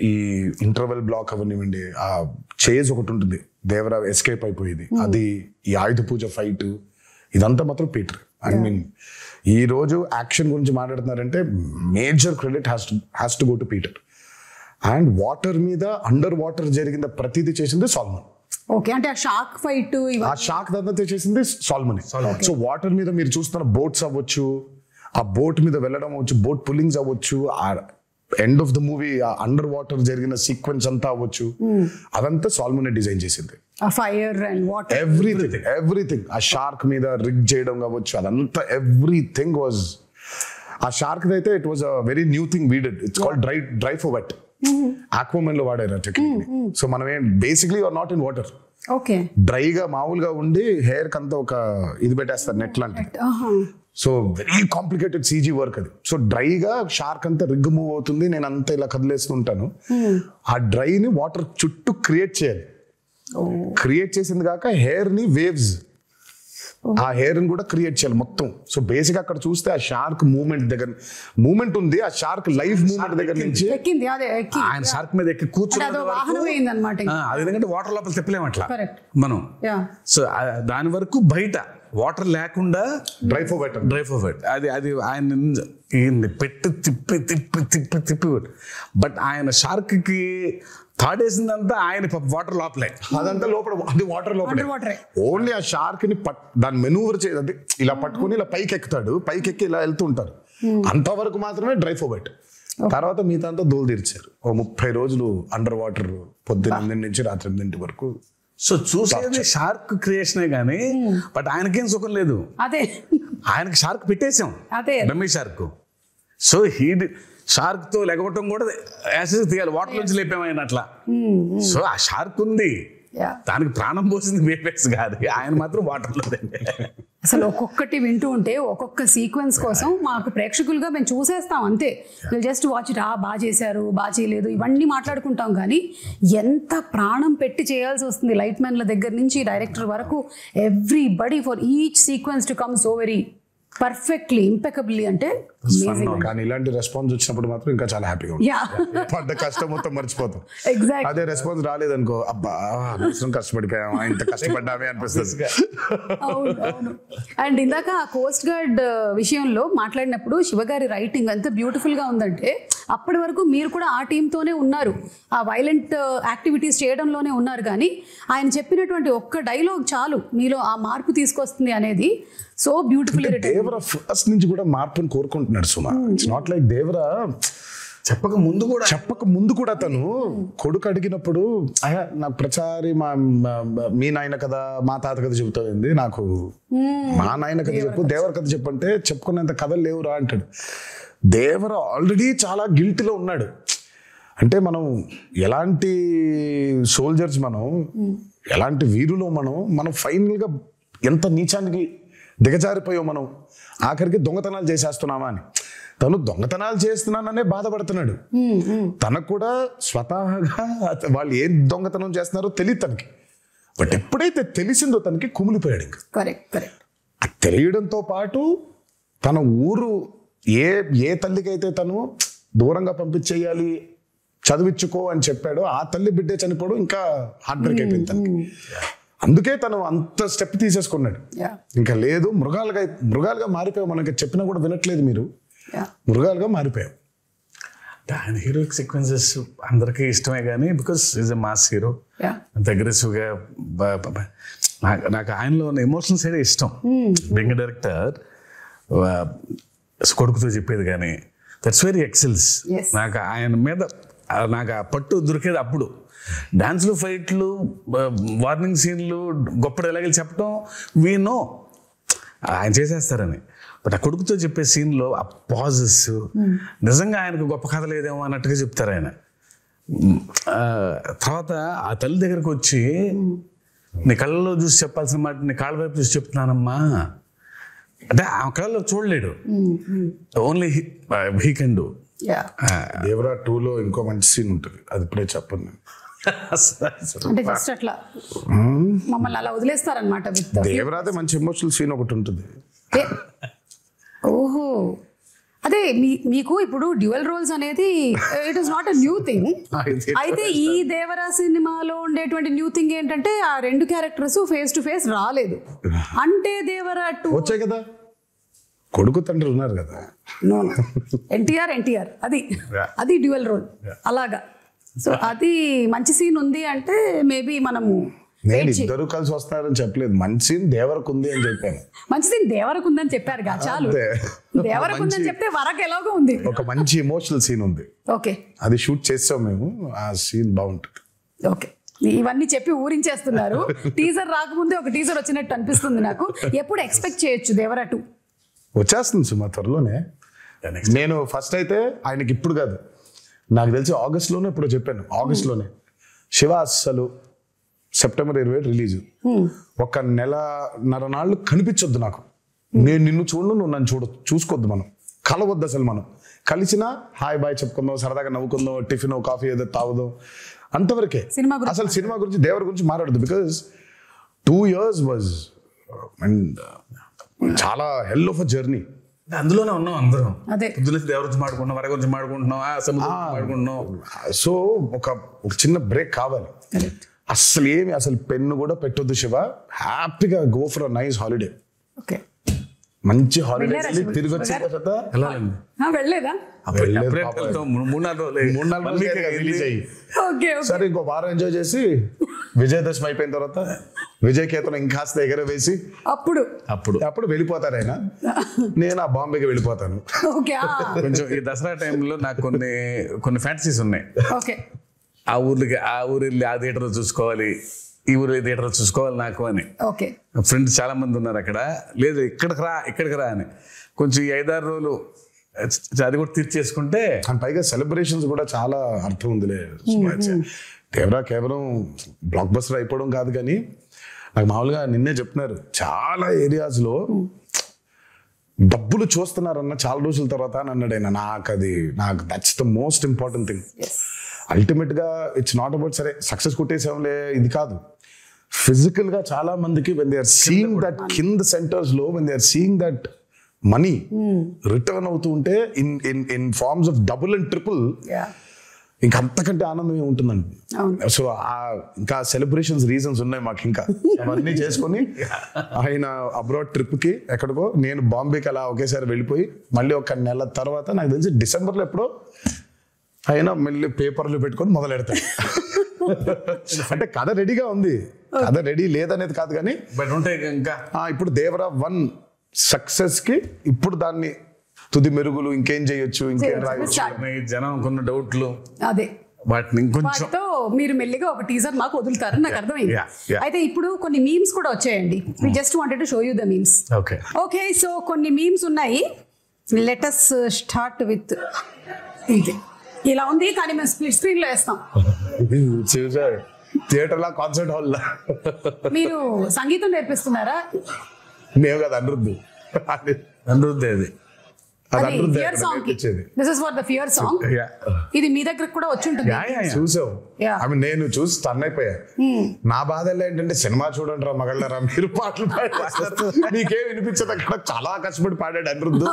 ఈ ఇంటర్వెల్ బ్లాక్ అవనివ్వండి, ఆ చేజ్ ఒకటి ఉంటుంది, దేవర ఎస్కేప్ అయిపోయేది, అది, ఈ ఆయుధ పూజ ఫైట్, ఇదంతా మాత్రం పీటర్. ఐ మీన్ ఈ రోజు యాక్షన్ గురించి మాట్లాడుతున్నారంటే major credit has to go to Peter. And water మీద, అండర్ వాటర్ జరిగిన ప్రతిదీ చేసింది సాల్మన్. ఓకే, అంటే ఆ షార్క్ ఫైట్, ఆ షార్క్ దాంతో చేసింది సాల్మన్. సో వాటర్ మీద మీరు చూస్తున్న బోట్స్ అవ్వచ్చు, ఆ బోట్ మీద వెళ్ళడం అవ్వచ్చు, బోట్ పుల్లింగ్స్ అవ్వచ్చు, ఆ end of the movie under water జరిగిన సీక్వెన్స్ అంతా అవ్వచ్చు, అదంతా సాల్మన్ డిజైన్ చేసింది. Fire and water, everything. ఆ షార్క్ మీద రిగ్ చేయడం కావచ్చు, అదంతా ఎవ్రీథింగ్ వాజ్. ఆ షార్క్ అయితే it was a very new thing we did. It's called dry for wet. Aquaman లో వాడారు ఆ టెక్నిక్. సో మనం basically are not in water, డ్రైగా మామూలుగా ఉండి హెయిర్ కంతా ఒక ఇది పెట్టేస్తారు, నెట్ లాంటి. So very complicated CG work అది. సో డ్రైగా షార్క్ అంతా రిగ్ మూవ్ అవుతుంది, నేను అంతా ఇలా కదిలేస్తుంటాను. ఆ డ్రైని వాటర్ చుట్టూ క్రియేట్ చేయాలి. క్రియేట్ చేసింది కాక హెయిర్ ని వేవ్స్, ఆ హెయిర్ ని కూడా క్రియేట్ చేయాలి మొత్తం. సో బేసిక్ అక్కడ చూస్తే ఆ షార్క్ మూమెంట్ ఉంది, ఆ షార్క్ లైవ్ మూమెంట్ దగ్గర నుంచి ఆయన షార్క్ మీద ఎక్కి కూర్చుని అది ఎందుకంటే వాటర్ లోపల తిప్పలేము అట్లా మనం. సో దాని వరకు బయట వాటర్ లేకుండా డ్రై ఫోర్వెట్ అది ఆయన పెట్టి తిప్పి బట్ ఆయన షార్క్ కి తాడేసిందంతా ఆయన వాటర్ లోపలే, అదంతా లోపల, అది వాటర్ లోపలే. ఓన్లీ ఆ షార్క్ ని దాన్ని మెనూవర్ చేయాలి, ఇలా పట్టుకుని ఇలా పైకి ఎక్కుతాడు, పైకి ఎక్కి ఇలా వెళ్తూ ఉంటారు, అంతవరకు మాత్రమే డ్రై ఫోర్వెట్. తర్వాత మిగతా అంతా దోలు తీర్చారు. 30 రోజులు అండర్ వాటర్, పొద్దున్న 8 నుంచి రాత్రి 8 వరకు. సో చూసేది షార్క్ క్రియేషనే గానీ బట్ ఆయనకేం సుఖం లేదు. ఆయనకి షార్క్ పెట్టేసాం, రమేష్ షార్క్. సో షార్క్ తో లెగవటం కూడా యాసిడ్ తీయాలి, వాటర్ నుంచి లేపాము ఆయన అట్లా. సో ఆ షార్క్ ఉంది, దానికి ప్రాణం పోసింది వేపేస్ కాదు, ఆయన మాత్రం వాటర్లో. అసలు ఒక్కొక్కటి వింటూ ఉంటే ఒక్కొక్క సీక్వెన్స్ కోసం మాకు ప్రేక్షకులుగా మేము చూసేస్తాం అంతే. వీళ్ళు జస్ట్ వాచ్ ఇట్, బాగా చేశారు, బాగా చేయలేదు, ఇవన్నీ మాట్లాడుకుంటాం. కానీ ఎంత ప్రాణం పెట్టి చేయాల్సి వస్తుంది లైట్ మ్యాన్ల దగ్గర నుంచి డైరెక్టర్ వరకు, everybody for each sequence to come so very perfectly impeccably. అంటే కానీ ఇలాంటి రెస్పాన్స్ వచ్చినప్పుడు మాత్రం ఇంకా చాలా హ్యాపీగా ఉంటుంది. పడ్డ కష్టం మొత్తం మర్చిపోతాం. అదే రెస్పాన్స్ రాలేదనుకో, అబ్బా కష్టపడిపోయామా, ఇంత కష్టపడ్డామే అనిపిస్తుంది. అండ్ ఇందాక కోస్ట్ గార్డ్ విషయంలో మాట్లాడినప్పుడు శివగారి రైటింగ్ ఎంత బ్యూటిఫుల్ గా ఉందంటే, అప్పటి వరకు మీరు కూడా ఆ టీంతోనే ఉన్నారు, ఆ వైలెంట్ యాక్టివిటీస్ చేయడంలోనే ఉన్నారు. కానీ ఆయన చెప్పినటువంటి ఒక్క డైలాగ్ చాలు మీలో ఆ మార్పు తీసుకొస్తుంది అనేది సో బ్యూటిఫుల్. దేవరా ఫస్ట్ నుంచి కూడా మార్పుని కోరుకుంటున్నాడు సుమా. ఇట్స్ నాట్ లైక్ దేవరా చెప్పక ముందు కూడా తను కొడుకు అడిగినప్పుడు నాకు ప్రచారి మీ నాయన కథ మా తాత కథ చెబుతుంది, నాకు మా నాయన కథ చెప్పు, దేవర కథ చెప్పంటే చెప్పుకునేంత కథలు లేవురా అంటాడు. దేవర ఆల్రెడీ చాలా గిల్టీలో ఉన్నాడు. అంటే మనం ఎలాంటి సోల్జర్స్, మనం ఎలాంటి వీరులో మనం ఫైనల్ గా ఎంత నీచానికి దిగజారిపోయాం మనం, ఆఖరికి దొంగతనాలు చేసేస్తున్నామా అని. తను దొంగతనాలు చేస్తున్నాననే బాధపడుతున్నాడు. తనకు కూడా స్వతహాగా వాళ్ళు ఏం దొంగతనం చేస్తున్నారో తెలియదు తనకి. బట్ ఎప్పుడైతే తెలిసిందో తనకి కుమిలిపోయాడు. ఇంకా తెలియడంతో పాటు తన ఊరు ఏ తల్లికైతే తను దూరంగా పంపించేయాలి, చదివించుకో అని చెప్పాడో ఆ తల్లి బిడ్డే చనిపోవడం ఇంకా హార్ట్ బ్రేక్ అయిపోయింది తనకి. అందుకే తను అంత స్టెప్ తీసేసుకున్నాడు. ఇంకా లేదు, మృగాలుగా మారిపోయావు, మనకి చెప్పినా కూడా వినట్లేదు మీరు, మృగాలుగా మారిపోయావు. ఆయన హీరోయిక్ సీక్వెన్సెస్ అందరికీ ఇష్టమే కానీ because is a mass hero, అగ్రెసివ్గా. నాకు ఆయనలో ఉన్న ఎమోషనల్ సైడ్ ఇష్టం. బీయింగ్ డైరెక్టర్ కొడుకుతో చెప్పేది కానీ దట్స్ వెరీ ఎక్సెల్స్. నాకు ఆయన మీద నాకు ఆ పట్టు దొరికేది అప్పుడు. డాన్స్లు, ఫైట్లు, వార్నింగ్ సీన్లు, గొప్ప డైలాగులు చెప్పడం వీ నో ఆయన చేసేస్తారని. బట్ ఆ కొడుకుతో చెప్పే సీన్లో ఆ పాజెస్ నిజంగా ఆయనకు గొప్ప కథ లేదేమో అన్నట్టుగా చెప్తారు ఆయన. తర్వాత ఆ తల్లి దగ్గరకు వచ్చి నీ కళ్ళలో చూసి చెప్పాల్సిన మాట నీ కాళ్ళ వైపు చూసి చెప్తున్నానమ్మా అంటే ఆ కళ్ళలో చూడలేడు, only he can do. Devara 2లో ఇంకో మంచి సీన్ ఉంటుంది, అది ఇప్పుడే చెప్పండి. అంటే జస్ట్ అట్లా మమ్మల్ని అలా వదిలేస్తారనమాట. దేవరాదే మంచి ఎమోషనల్ సీన్ ఒకటి ఉంటుంది. ఓహో, అదే మీకు ఇప్పుడు డ్యూయల్ రోల్స్ అనేది it is not a new thing. అయితే ఈ దేవరా సినిమాలో ఉండేటువంటి న్యూ థింగ్ ఏంటంటే ఆ 2 క్యారెక్టర్స్ ఫేస్ టు ఫేస్ రాలేదు. అంటే దేవరా 2 వచ్చాయి కదా, కొడుకు తండ్రి ఉన్నారు కదా. ఎన్టీఆర్ అది డ్యూయల్ రోల్ అలాగా. సో అది మంచి సీన్ ఉంది అంటే మేబీ మనము నేను ఇద్దరు కలిసి వస్తారని చెప్పలేదు, మంచి సీన్ దేవరకు ఉంది అని చెప్పాను. మంచి సీన్ దేవరకు ఉందని చెప్పారు కదా, చాలు. దేవరకు ఉందని చెప్తే వరకు ఎలాగో ఉంది, ఒక మంచి ఎమోషనల్ సీన్ ఉంది. ఓకే, అది షూట్ చేస్తాం మేము, ఆ సీన్ బాగుంటుంది. ఓకే, ఇవన్నీ చెప్పి ఊరించేస్తున్నారు. టీజర్ రాకముందే ఒక టీజర్ వచ్చినట్టు అనిపిస్తుంది నాకు. ఎప్పుడు ఎక్స్పెక్ట్ చేయొచ్చు దేవరా 2? వచ్చేస్తుంది సుమా త్వరలోనే. నేను ఫస్ట్ అయితే ఆయనకి ఇప్పుడు కాదు, నాకు తెలిసి ఆగస్ట్లోనే ఇప్పుడు చెప్పాను, ఆగస్ట్లోనే. శివ అస్సలు సెప్టెంబర్ 27 రిలీజ్. 1 నెలన్నర నాళ్ళు కనిపించొద్దు నాకు, నేను నిన్ను చూడను, నువ్వు నన్ను చూసుకోవద్దు, మనం కలవద్దు అసలు. మనం కలిసినా హాయ్ బాయ్ చెప్పుకుందాం, సరదాగా నవ్వుకుందాం, టిఫిన్ కాఫీ ఏదో తాగుదాం, అంతవరకే. అసలు సినిమా గురించి దేవర గురించి మాట్లాడదు. బికాజ్ 2 years వాజ్ అండ్ చాలా హెల్ ఆఫ్ అ జర్నీ. అందులోనే ఉన్నాం అందరం. అదే పొద్దున దేవర గురించి మాడుకుంటున్నాం, వర గురించి మాడుకుంటున్నాం, మాడుకుంటున్నాం. సో ఒక చిన్న బ్రేక్ కావాలి. అసలు పెన్ను కూడా పెట్టొద్దు శివ, హ్యాపీగా go for a nice holiday. Okay, మంచి హాలిడే తిరిగి వచ్చిన తర్వాత వెళ్ళలేదా? 3-4 రోజులు సరే ఇంకో వారం ఎంజాయ్ చేసి విజయదశమి అయిపోయిన తర్వాత విజయకేతనం ఇంకాస్త ఎగర వేసి అప్పుడు వెళ్ళిపోతారు ఆయన. నేను ఆ బాంబేకి వెళ్ళిపోతాను. కొంచెం ఈ దసరా టైంలో నాకు కొన్ని ఫ్యాంటసీస్ ఉన్నాయి. ఆ ఊరు వెళ్ళి ఆ థియేటర్ చూసుకోవాలి, ఈ ఊరు థియేటర్ చూసుకోవాలి నాకు అని. ఫ్రెండ్స్ చాలా మంది ఉన్నారు అక్కడ. లేదు ఇక్కడికి రా అని కొంచెం ఈ 5-6 రోజులు అది కూడా తీర్చేసుకుంటే. పైగా సెలబ్రేషన్స్ కూడా చాలా అర్థం ఉందిలే. దేవరా కేవలం బ్లాక్ బస్టర్ అయిపోవడం కాదు, కానీ నాకు మామూలుగా నిన్నే చెప్తున్నారు చాలా ఏరియాస్ లో డబ్బులు చూస్తున్నారన్న చాలా రోజుల తర్వాత అని అన్నాడు ఆయన. నాకు that's the most important thing. Ultimate గా ఇట్స్ నాట్ అబౌట్ సరే సక్సెస్ కొట్టేసాంలే ఇది కాదు. ఫిజికల్ గా చాలా మందికి when they are seeing that కింద సెంటర్స్ లో when they are seeing that money return అవుతూ ఉంటే in forms of double and triple, ఇంకా అంతకంటే ఆనందమే ఉంటుందండి. సో ఇంకా సెలబ్రేషన్స్ రీజన్స్ ఉన్నాయి మాకు. ఇంకా అవన్నీ చేసుకొని ఆయన అబ్రాడ్ ట్రిప్ కి ఎక్కడికో, నేను బాంబేకి అలా ఒకేసారి వెళ్ళిపోయి మళ్ళీ 1 నెల తర్వాత నాకు తెలిసి డిసెంబర్లో ఎప్పుడో ఆయన మళ్ళీ పేపర్లు పెట్టుకొని మొదలెడతాడు. అంటే కథ రెడీగా ఉంది, కథ రెడీ లేదనేది కాదు, కానీ ఇప్పుడు దేవరా 1 సక్సెస్ కి ఇప్పుడు దాన్ని తుది మెరుగులు ఇంకేం చేయొచ్చు, ఇంకేం రాయొచ్చు, జనం కొన్ని డౌట్లు, అదే వాటిని కొంచెం మీరు మెల్లిగా ఒక టీజర్ మాకు వదులుతారని నాకు అర్థమైంది. అయితే ఇప్పుడు కొన్ని మీమ్స్ కూడా వచ్చాయండి. We just wanted to show you the memes. Okay, so కొన్ని మీమ్స్ ఉన్నాయి. లెట్ us స్టార్ట్ విత్ ఇది. ఇలా ఉంది, కానీ మేము స్ప్లిట్ స్క్రీన్ లో వేస్తాం. థియేటర్ లా, కాన్సర్ట్ హాల్ లా. మీరు సంగీతం నేర్పిస్తున్నారా? మేము కదా అనిరుద్ధ్ అది fear song. This is for the fear song. ఇది మీ దగ్గర కూడా వచ్చి ఉంటుంది. చూసావు? నేను చూసి టర్న్ అయిపోయా. నా బాధ ఏంటంటే సినిమా చూడండి రా మగళ్ళరా, మీరు పాటలు మీకేం వినిపించదు అక్కడ. చాలా కష్టపడి పాడాడు అనిరుద్ధ్,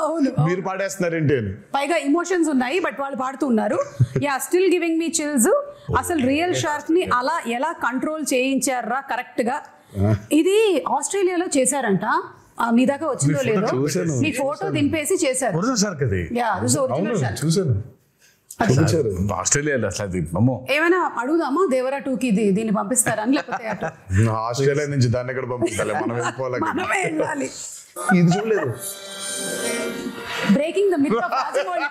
మీరు పాడేస్తున్నారేంటి అని. పైగా ఇమోషన్స్ ఉన్నాయి, బట్ వాళ్ళు పాడుతూ ఉన్నారు. Still giving me chills. అసలు రియల్ షార్క్ ని అలా ఎలా కంట్రోల్ చేయించారా కరెక్ట్ గా. ఇది ఆస్ట్రేలియాలో చేశారంట. మీ దాకా వచ్చిందో లేదో, మీ ఫోటో దింపేసి చేశారు. ఆస్ట్రేలియాలో ఏమైనా అడుగుదామా దేవరా 2కి దీన్ని పంపిస్తారని, లేకపోతే ఆస్ట్రేలియా నుంచి దాన్ని ఎక్కడ పంపిస్తాలి, మనమే వెళ్ళాలి. ఇది చూడలేదు. Breaking the myth of Rajamouli.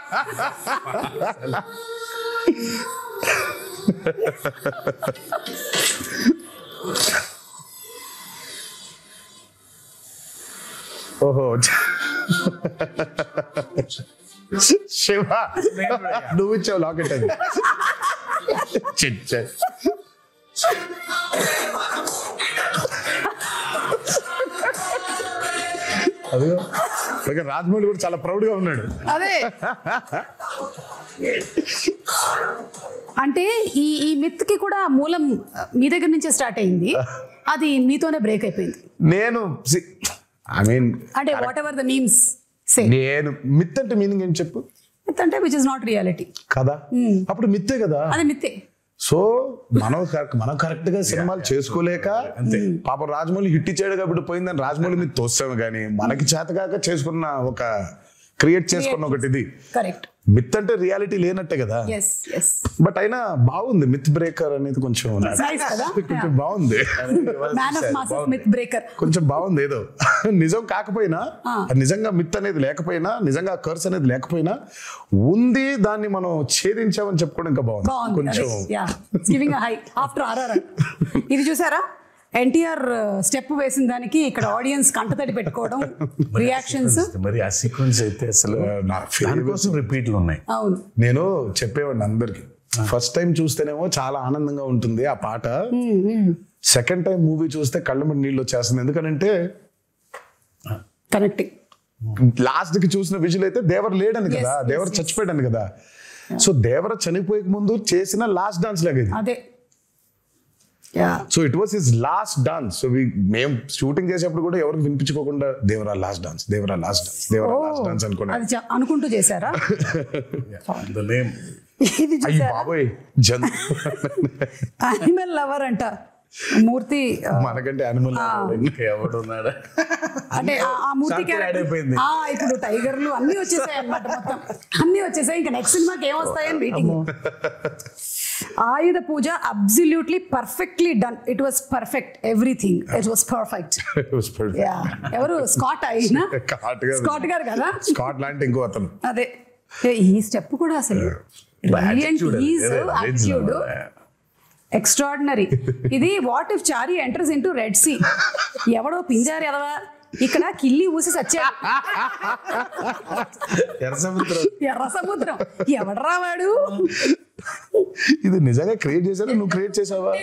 ఓహో శివ, నువ్వు ఇచ్చావు లాకెట్ అది. అదిగో రాజమౌళి కూడా చాలా ప్రౌడ్ గా ఉన్నాడు. అదే అంటే ఈ మిత్ కి కూడా మూలం మీ దగ్గర నుంచే స్టార్ట్ అయింది. అది మీతోనే బ్రేక్ అయిపోయింది. నేను అంటే వాట్ ఎవర్ ద మీమ్స్ సే, నేను మిత్ అంటే మీనింగ్ ఏం చెప్పు. మిత్ అంటే విచ్ ఇస్ నాట్ రియాలిటీ కదా, అప్పుడు మిత్తే కదా. అది మిత్తే. సో మనం కరెక్ట్ గా సినిమాలు చేసుకోలేక పాపం రాజమౌళి హిట్ ఇచ్చాడు కాబట్టి పోయిందని రాజమౌళి మీద తోస్తాము, కానీ మనకి చేతగాక చేసుకున్న ఒక క్రియేట్ చేసుకున్న ఒకటి ఇది. కరెక్ట్. మిత్ అంటే రియాలిటీ లేనట్టే కదా. బట్ అయినా బాగుంది మిత్ బ్రేకర్ అనేది, కొంచెం బాగుంది. కొంచెం బాగుంది. ఏదో నిజం కాకపోయినా, నిజంగా మిత్ అనేది లేకపోయినా, నిజంగా కర్స్ అనేది లేకపోయినా ఉంది, దాన్ని మనం ఛేదించామని చెప్పుకోవడం ఇంకా బాగుంది కొంచెం. ఇది చూసారా, ఎన్టీఆర్ స్టెప్ వేసిన దానికి ఇక్కడ ఆడియన్స్ కంటతడి పెట్టుకోవడం, రియాక్షన్స్. మరి ఆ సీక్వెన్స్ అయితే అసలు దానికోసం రిపీట్లు ఉన్నాయి. అవును, నేను చెప్పేవాడిని అందరికి. ఫస్ట్ టైం చూస్తేనేమో చాలా ఆనందంగా ఉంటుంది ఆ పాట. సెకండ్ టైం మూవీ చూస్తే కళ్ళ మీద నీళ్ళు వచ్చేస్తుంది. ఎందుకంటే కనెక్టింగ్ లాస్ట్ కి చూసిన విజువల్ అయితే దేవర లేడని కదా, దేవర చచ్చిపోయాడని కదా. సో దేవర చనిపోయే ముందు చేసిన లాస్ట్ డాన్స్ లాగా ఇది. అదే so it was his last dance. So మేము షూటింగ్ చేసేప్పుడు కూడా ఎవరికి వినిపించుకోకుండా Devara last dance, Devara last dance, Devara last dance అది అనుకుంటూ చేశారా? ఇది అయ్యి బాబోయ్, యానిమల్ లవర్ అంట మూర్తి. మనకంటే యానిమల్ ఎవడున్నాడా అంటే ఆ మూర్తి అయిపోయింది. ఇప్పుడు టైగర్లు అన్ని వచ్చేసాయి అన్నమాట, మొత్తం అన్ని వచ్చేసాయి. ఇంకా నెక్స్ట్ సినిమాకి ఏమొస్తాయని waiting. Ayudha Puja absolutely perfectly done. It was perfect, everything it was perfect. ఎవరు స్కాట్ అయినా స్కాట్ గారు కదా, స్కాట్ లాంటి ఇంకో అతను. అదే ఈ స్టెప్ కూడా అసలు ఎక్స్ట్రాడినరీ. ఇది what if Chari enters into Red Sea. ఎవడో పింజారు ఎదవా ఇక్కడ కిల్లి ఊసి సచ్చాడు. ఎర్ర సముద్రం ఎవడరా వాడు? ఇది నిజంగా క్రియేట్ చేశారు, నువ్వు క్రియేట్ చేసావా?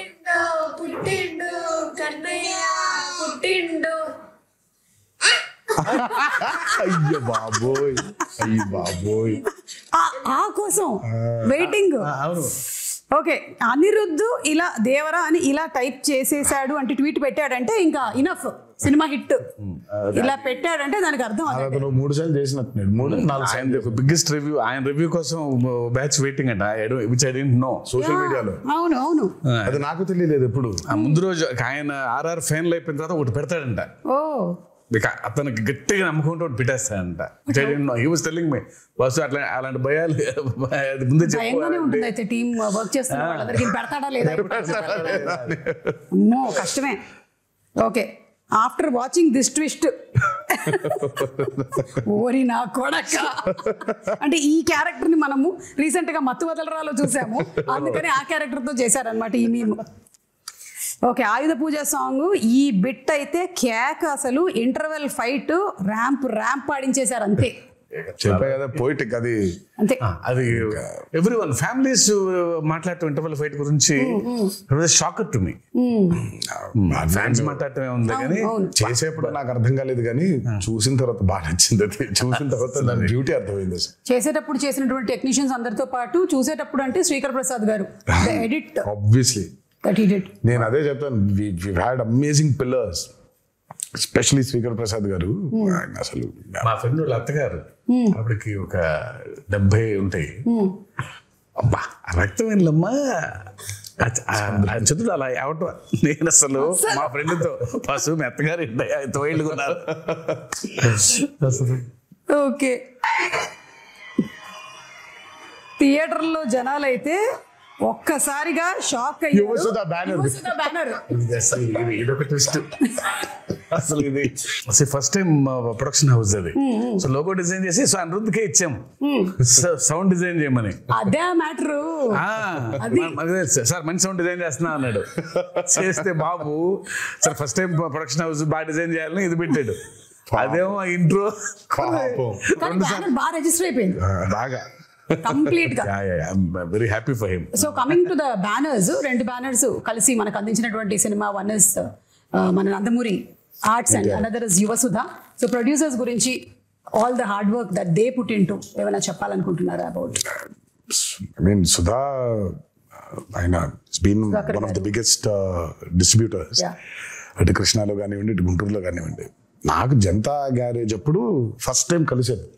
అయ్యో బాబోయ్, అయ్యో బాబోయ్, ఆ కోసం వెయిటింగ్. ఓకే, అనిరుద్ధ్ ఇలా దేవరా అని ఇలా టైప్ చేసేసాడు అంటే ట్వీట్ పెట్టాడంటే ఇంకా ఇనఫ్, సినిమా హిట్. ఇలా పెట్టాడంటే దానికి అర్థం అతను 3 సార్లు చేసినట్టున్నాడు, 3-4 సార్లు. బిగ్గెస్ట్ రివ్యూ, ఆయన రివ్యూ కోసం బ్యాచ్ వెయిటింగ్ అంట. Which I didn't know. Social మీడియాలో. అవును అవును, అది నాకు తెలియలేదు ఎప్పుడు. ముందు రోజు ఆయన ఆర్ఆర్ ఫైనల్ అయిపోయిన తర్వాత ఒకటి పెడతాడంట. ఓ అతనికి గట్టిగా నమ్ముకుంటూ ఒకటి పెట్టేస్తాడంట. హీ వాస్ టెల్లింగ్ మీ బస్ అలాంటి భయాలు ముందే భయంగానే ఉంటుంది. అయితే టీమ్ వర్క్ చేస్తున్న వాళ్ళందరికీ పెడతాడా లేదా? అమ్మో కష్టమే. Okay, after watching this twist, ఓరి నా కొడక, అంటే ఈ క్యారెక్టర్ ని మనము రీసెంట్ గా మత్తు వదలరాలో చూసాము, అందుకని ఆ క్యారెక్టర్ తో చేశారనమాట ఈ మీమ్. ఓకే, ఆయుధ పూజ సాంగ్ ఈ బిట్ అయితే కేక్, అసలు ఇంటర్వెల్ ఫైట్ ర్యాంప్ పాడించేశారు అంతే. చెప్పా కదా పోయిటిక్ అది అంతే. అది ఎవ్రీవన్ ఫ్యామిలీస్ మాట్లాడటం ఇంటర్వెల్ ఫైట్ గురించి షాకర్ టు మీ. ఫ్యాన్స్ మాట్లాడటమే ఉంది కానీ చేసేప్పుడు నాకు అర్థం కాలేదు, కానీ చూసిన తర్వాత బాగా నచ్చింది. అది చూసిన తర్వాత దాని బ్యూటీ అర్థమైంది. చేసేటప్పుడు చేసినటువంటి టెక్నీషియన్స్ అందరితో పాటు చూసేటప్పుడు అంటే శ్రీకర్ ప్రసాద్ గారు edit obviously that he did. నేను అదే చెప్తాను, we've had amazing pillars, especially Srikar Prasad గారు. అసలు మా ఫ్రెండ్ వాళ్ళ అత్తగారు అప్పటికి ఒక 70 ఉంటాయి. అబ్బా రక్తం వెళ్ళమ్మా చదువు అలా అవటం. నేను అసలు మా ఫ్రెండ్తో పశువు మీ అత్తగారు 9 ఏళ్ళు కొన్నారు. ఓకే, థియేటర్లో జనాలు అయితే ఒక్కసారిగా షాక్ అయ్యారు. ఇదొక ట్విస్ట్ అసలు. ఇది ఫస్ట్ టైం ప్రొడక్షన్ హౌస్ అది. సో లోగో డిజైన్ చేసి సో అనిరుద్ధ్కే ఇచ్చాం సౌండ్ డిజైన్ చేయమని. అదే మ్యాటర్. సార్ మంచి సౌండ్ డిజైన్ చేస్తున్నా అన్నాడు. చేస్తే బాబు sir first time production house బాగా డిజైన్ చేయాలని ఇది పెట్టాడు. అదేమో ఇంట్రో బాగా రిజిస్టర్ అయిపోయింది బాగా కంప్లీట్ గా. Very happy for him. So coming to the banners, 2 banners కలిసి మనకు అందించినటువంటి సినిమా. వన్ ఇస్ మన Nandamuri Arts and another is Yuvasudha. So producers గురించి all the hard work that they put into ఏమైనా చెప్పాలనుకుంటున్నారా అబౌట్? ఐ మీన్ సుధా ఆయన been one of the biggest distributors. అటు కృష్ణాలో కానివ్వండి, ఇటు గుంటూరులో కానివ్వండి. నాకు జనతా గ్యారేజ్ అప్పుడు ఫస్ట్ టైం కలిసాను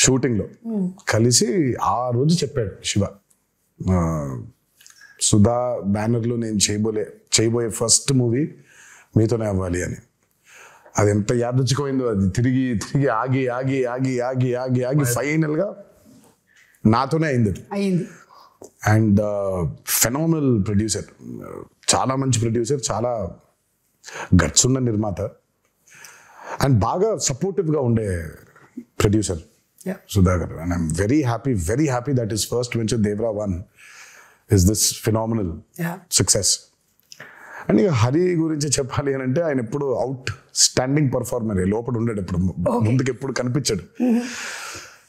షూటింగ్ లో కలిసి. ఆ రోజు చెప్పాడు శివ, సుధా బ్యానర్ లో నేను చేయబోయే ఫస్ట్ మూవీ మీతోనే అవ్వాలి అని. అది ఎంత యాదృచ్ఛికమైందో. అది తిరిగి ఆగి ఫైనల్ గా నాతోనే అయింది. అండ్ ఫెనామినల్ ప్రొడ్యూసర్, చాలా మంచి ప్రొడ్యూసర్, చాలా గట్స్ ఉన్న నిర్మాత, అండ్ బాగా సపోర్టివ్ గా ఉండే producer Sudhakar. And I'm very happy that his first venture Devara 1 is this phenomenal success. And ఇక హరి గురించి చెప్పాలి అని అంటే ఆయన ఎప్పుడు అవుట్ స్టాండింగ్ పర్ఫార్మర్, లోపల ఉండేది ఎప్పుడు, ముందుకు ఎప్పుడు కనిపించాడు.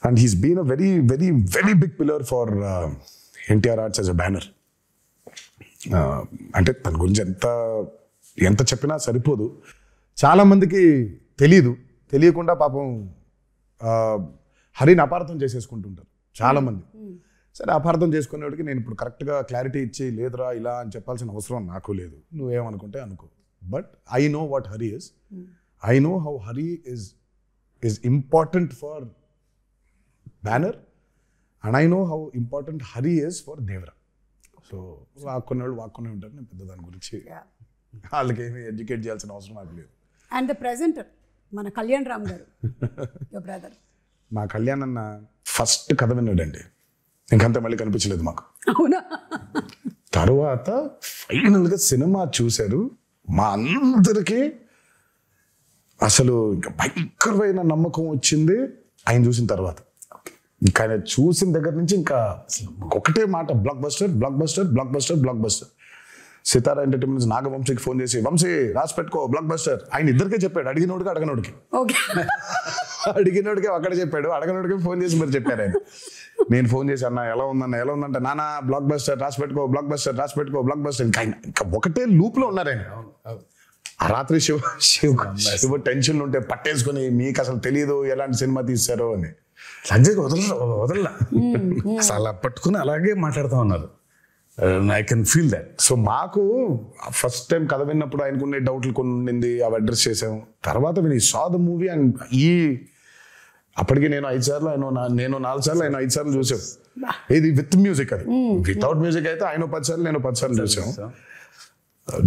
And he's been a very big pillar for NTR Arts as a banner. అంటే తన గురించి ఎంత చెప్పినా సరిపోదు. చాలా మందికి తెలీదు, తెలియకుండా పాపం హరిని అపార్థం చేసేసుకుంటుంటారు చాలామంది. సరే అపార్థం చేసుకునేవాడికి నేను ఇప్పుడు కరెక్ట్గా క్లారిటీ ఇచ్చి లేదురా ఇలా అని చెప్పాల్సిన అవసరం నాకు లేదు, నువ్వేమనుకుంటే అనుకో. But I know what Hari is, I know how Hari is important for Banner and I know how important Hari is for Devara. So వాక్కునేవాళ్ళు వాక్కునే ఉంటారు, నేను పెద్ద దాని గురించి వాళ్ళకి ఏమి ఎడ్యుకేట్ చేయాల్సిన అవసరం నాకు లేదు. అండ్ ద ప్రెజెంటర్ మన కళ్యాణ్ రామ్ గారు, యువర్ బ్రదర్. మా కళ్యాణ్ అన్న ఫస్ట్ కథ విన్నాడండి, ఇంకంతా మళ్ళీ కనిపించలేదు మాకు. అవునా? తర్వాత ఫైనల్గా సినిమా చూశారు, మా అందరికీ అసలు ఇంకా భయంకరమైన నమ్మకం వచ్చింది ఆయన చూసిన తర్వాత. ఇంకా ఆయన చూసిన దగ్గర నుంచి ఇంకా ఒకటే మాట, blockbuster blockbuster blockbuster blockbuster. Sithara Entertainments నాగవంశీకి ఫోన్ చేసి వంశీ రాసి పెట్టుకో బ్లాక్ బస్టర్, ఆయన ఇద్దరికే చెప్పాడు, అడిగినోడికి అడగనోడికి. అడిగినోడికి అక్కడ చెప్పాడు, అడగనోడికి ఫోన్ చేసి మరి చెప్పారు ఆయన. నేను ఫోన్ చేసి అన్న ఎలా ఉందంటే నానా బ్లాక్ బస్టర్ రాసి పెట్టుకో బ్లాక్ బస్టర్ రాసి పెట్టుకో బ్లాక్ బస్టర్. ఇంకా ఒకటే లూప్ లో ఉన్నారు ఆయన. ఆ రాత్రి శివ టెన్షన్ ఉంటే పట్టేసుకుని మీకు అసలు తెలియదు ఎలాంటి సినిమా తీశారో అని వదలలా అసలు అలా పట్టుకుని అలాగే మాట్లాడుతూ ఉన్నారు. I can feel that. So మాకు ఫస్ట్ టైం కథ విన్నప్పుడు ఆయనకునే డౌట్లు కొన్ని ఉండింది, అవి అడ్రస్ చేసాం. తర్వాత విని సా ద మూవీ అండ్ అప్పటికి నేను 5 సార్లు నేను 4 సార్లు ఆయన 5 సార్లు చూసాం. ఇది విత్ మ్యూజిక్, అది వితౌట్ మ్యూజిక్ అయితే ఆయన 10 సార్లు నేను 10 సార్లు చూసాం,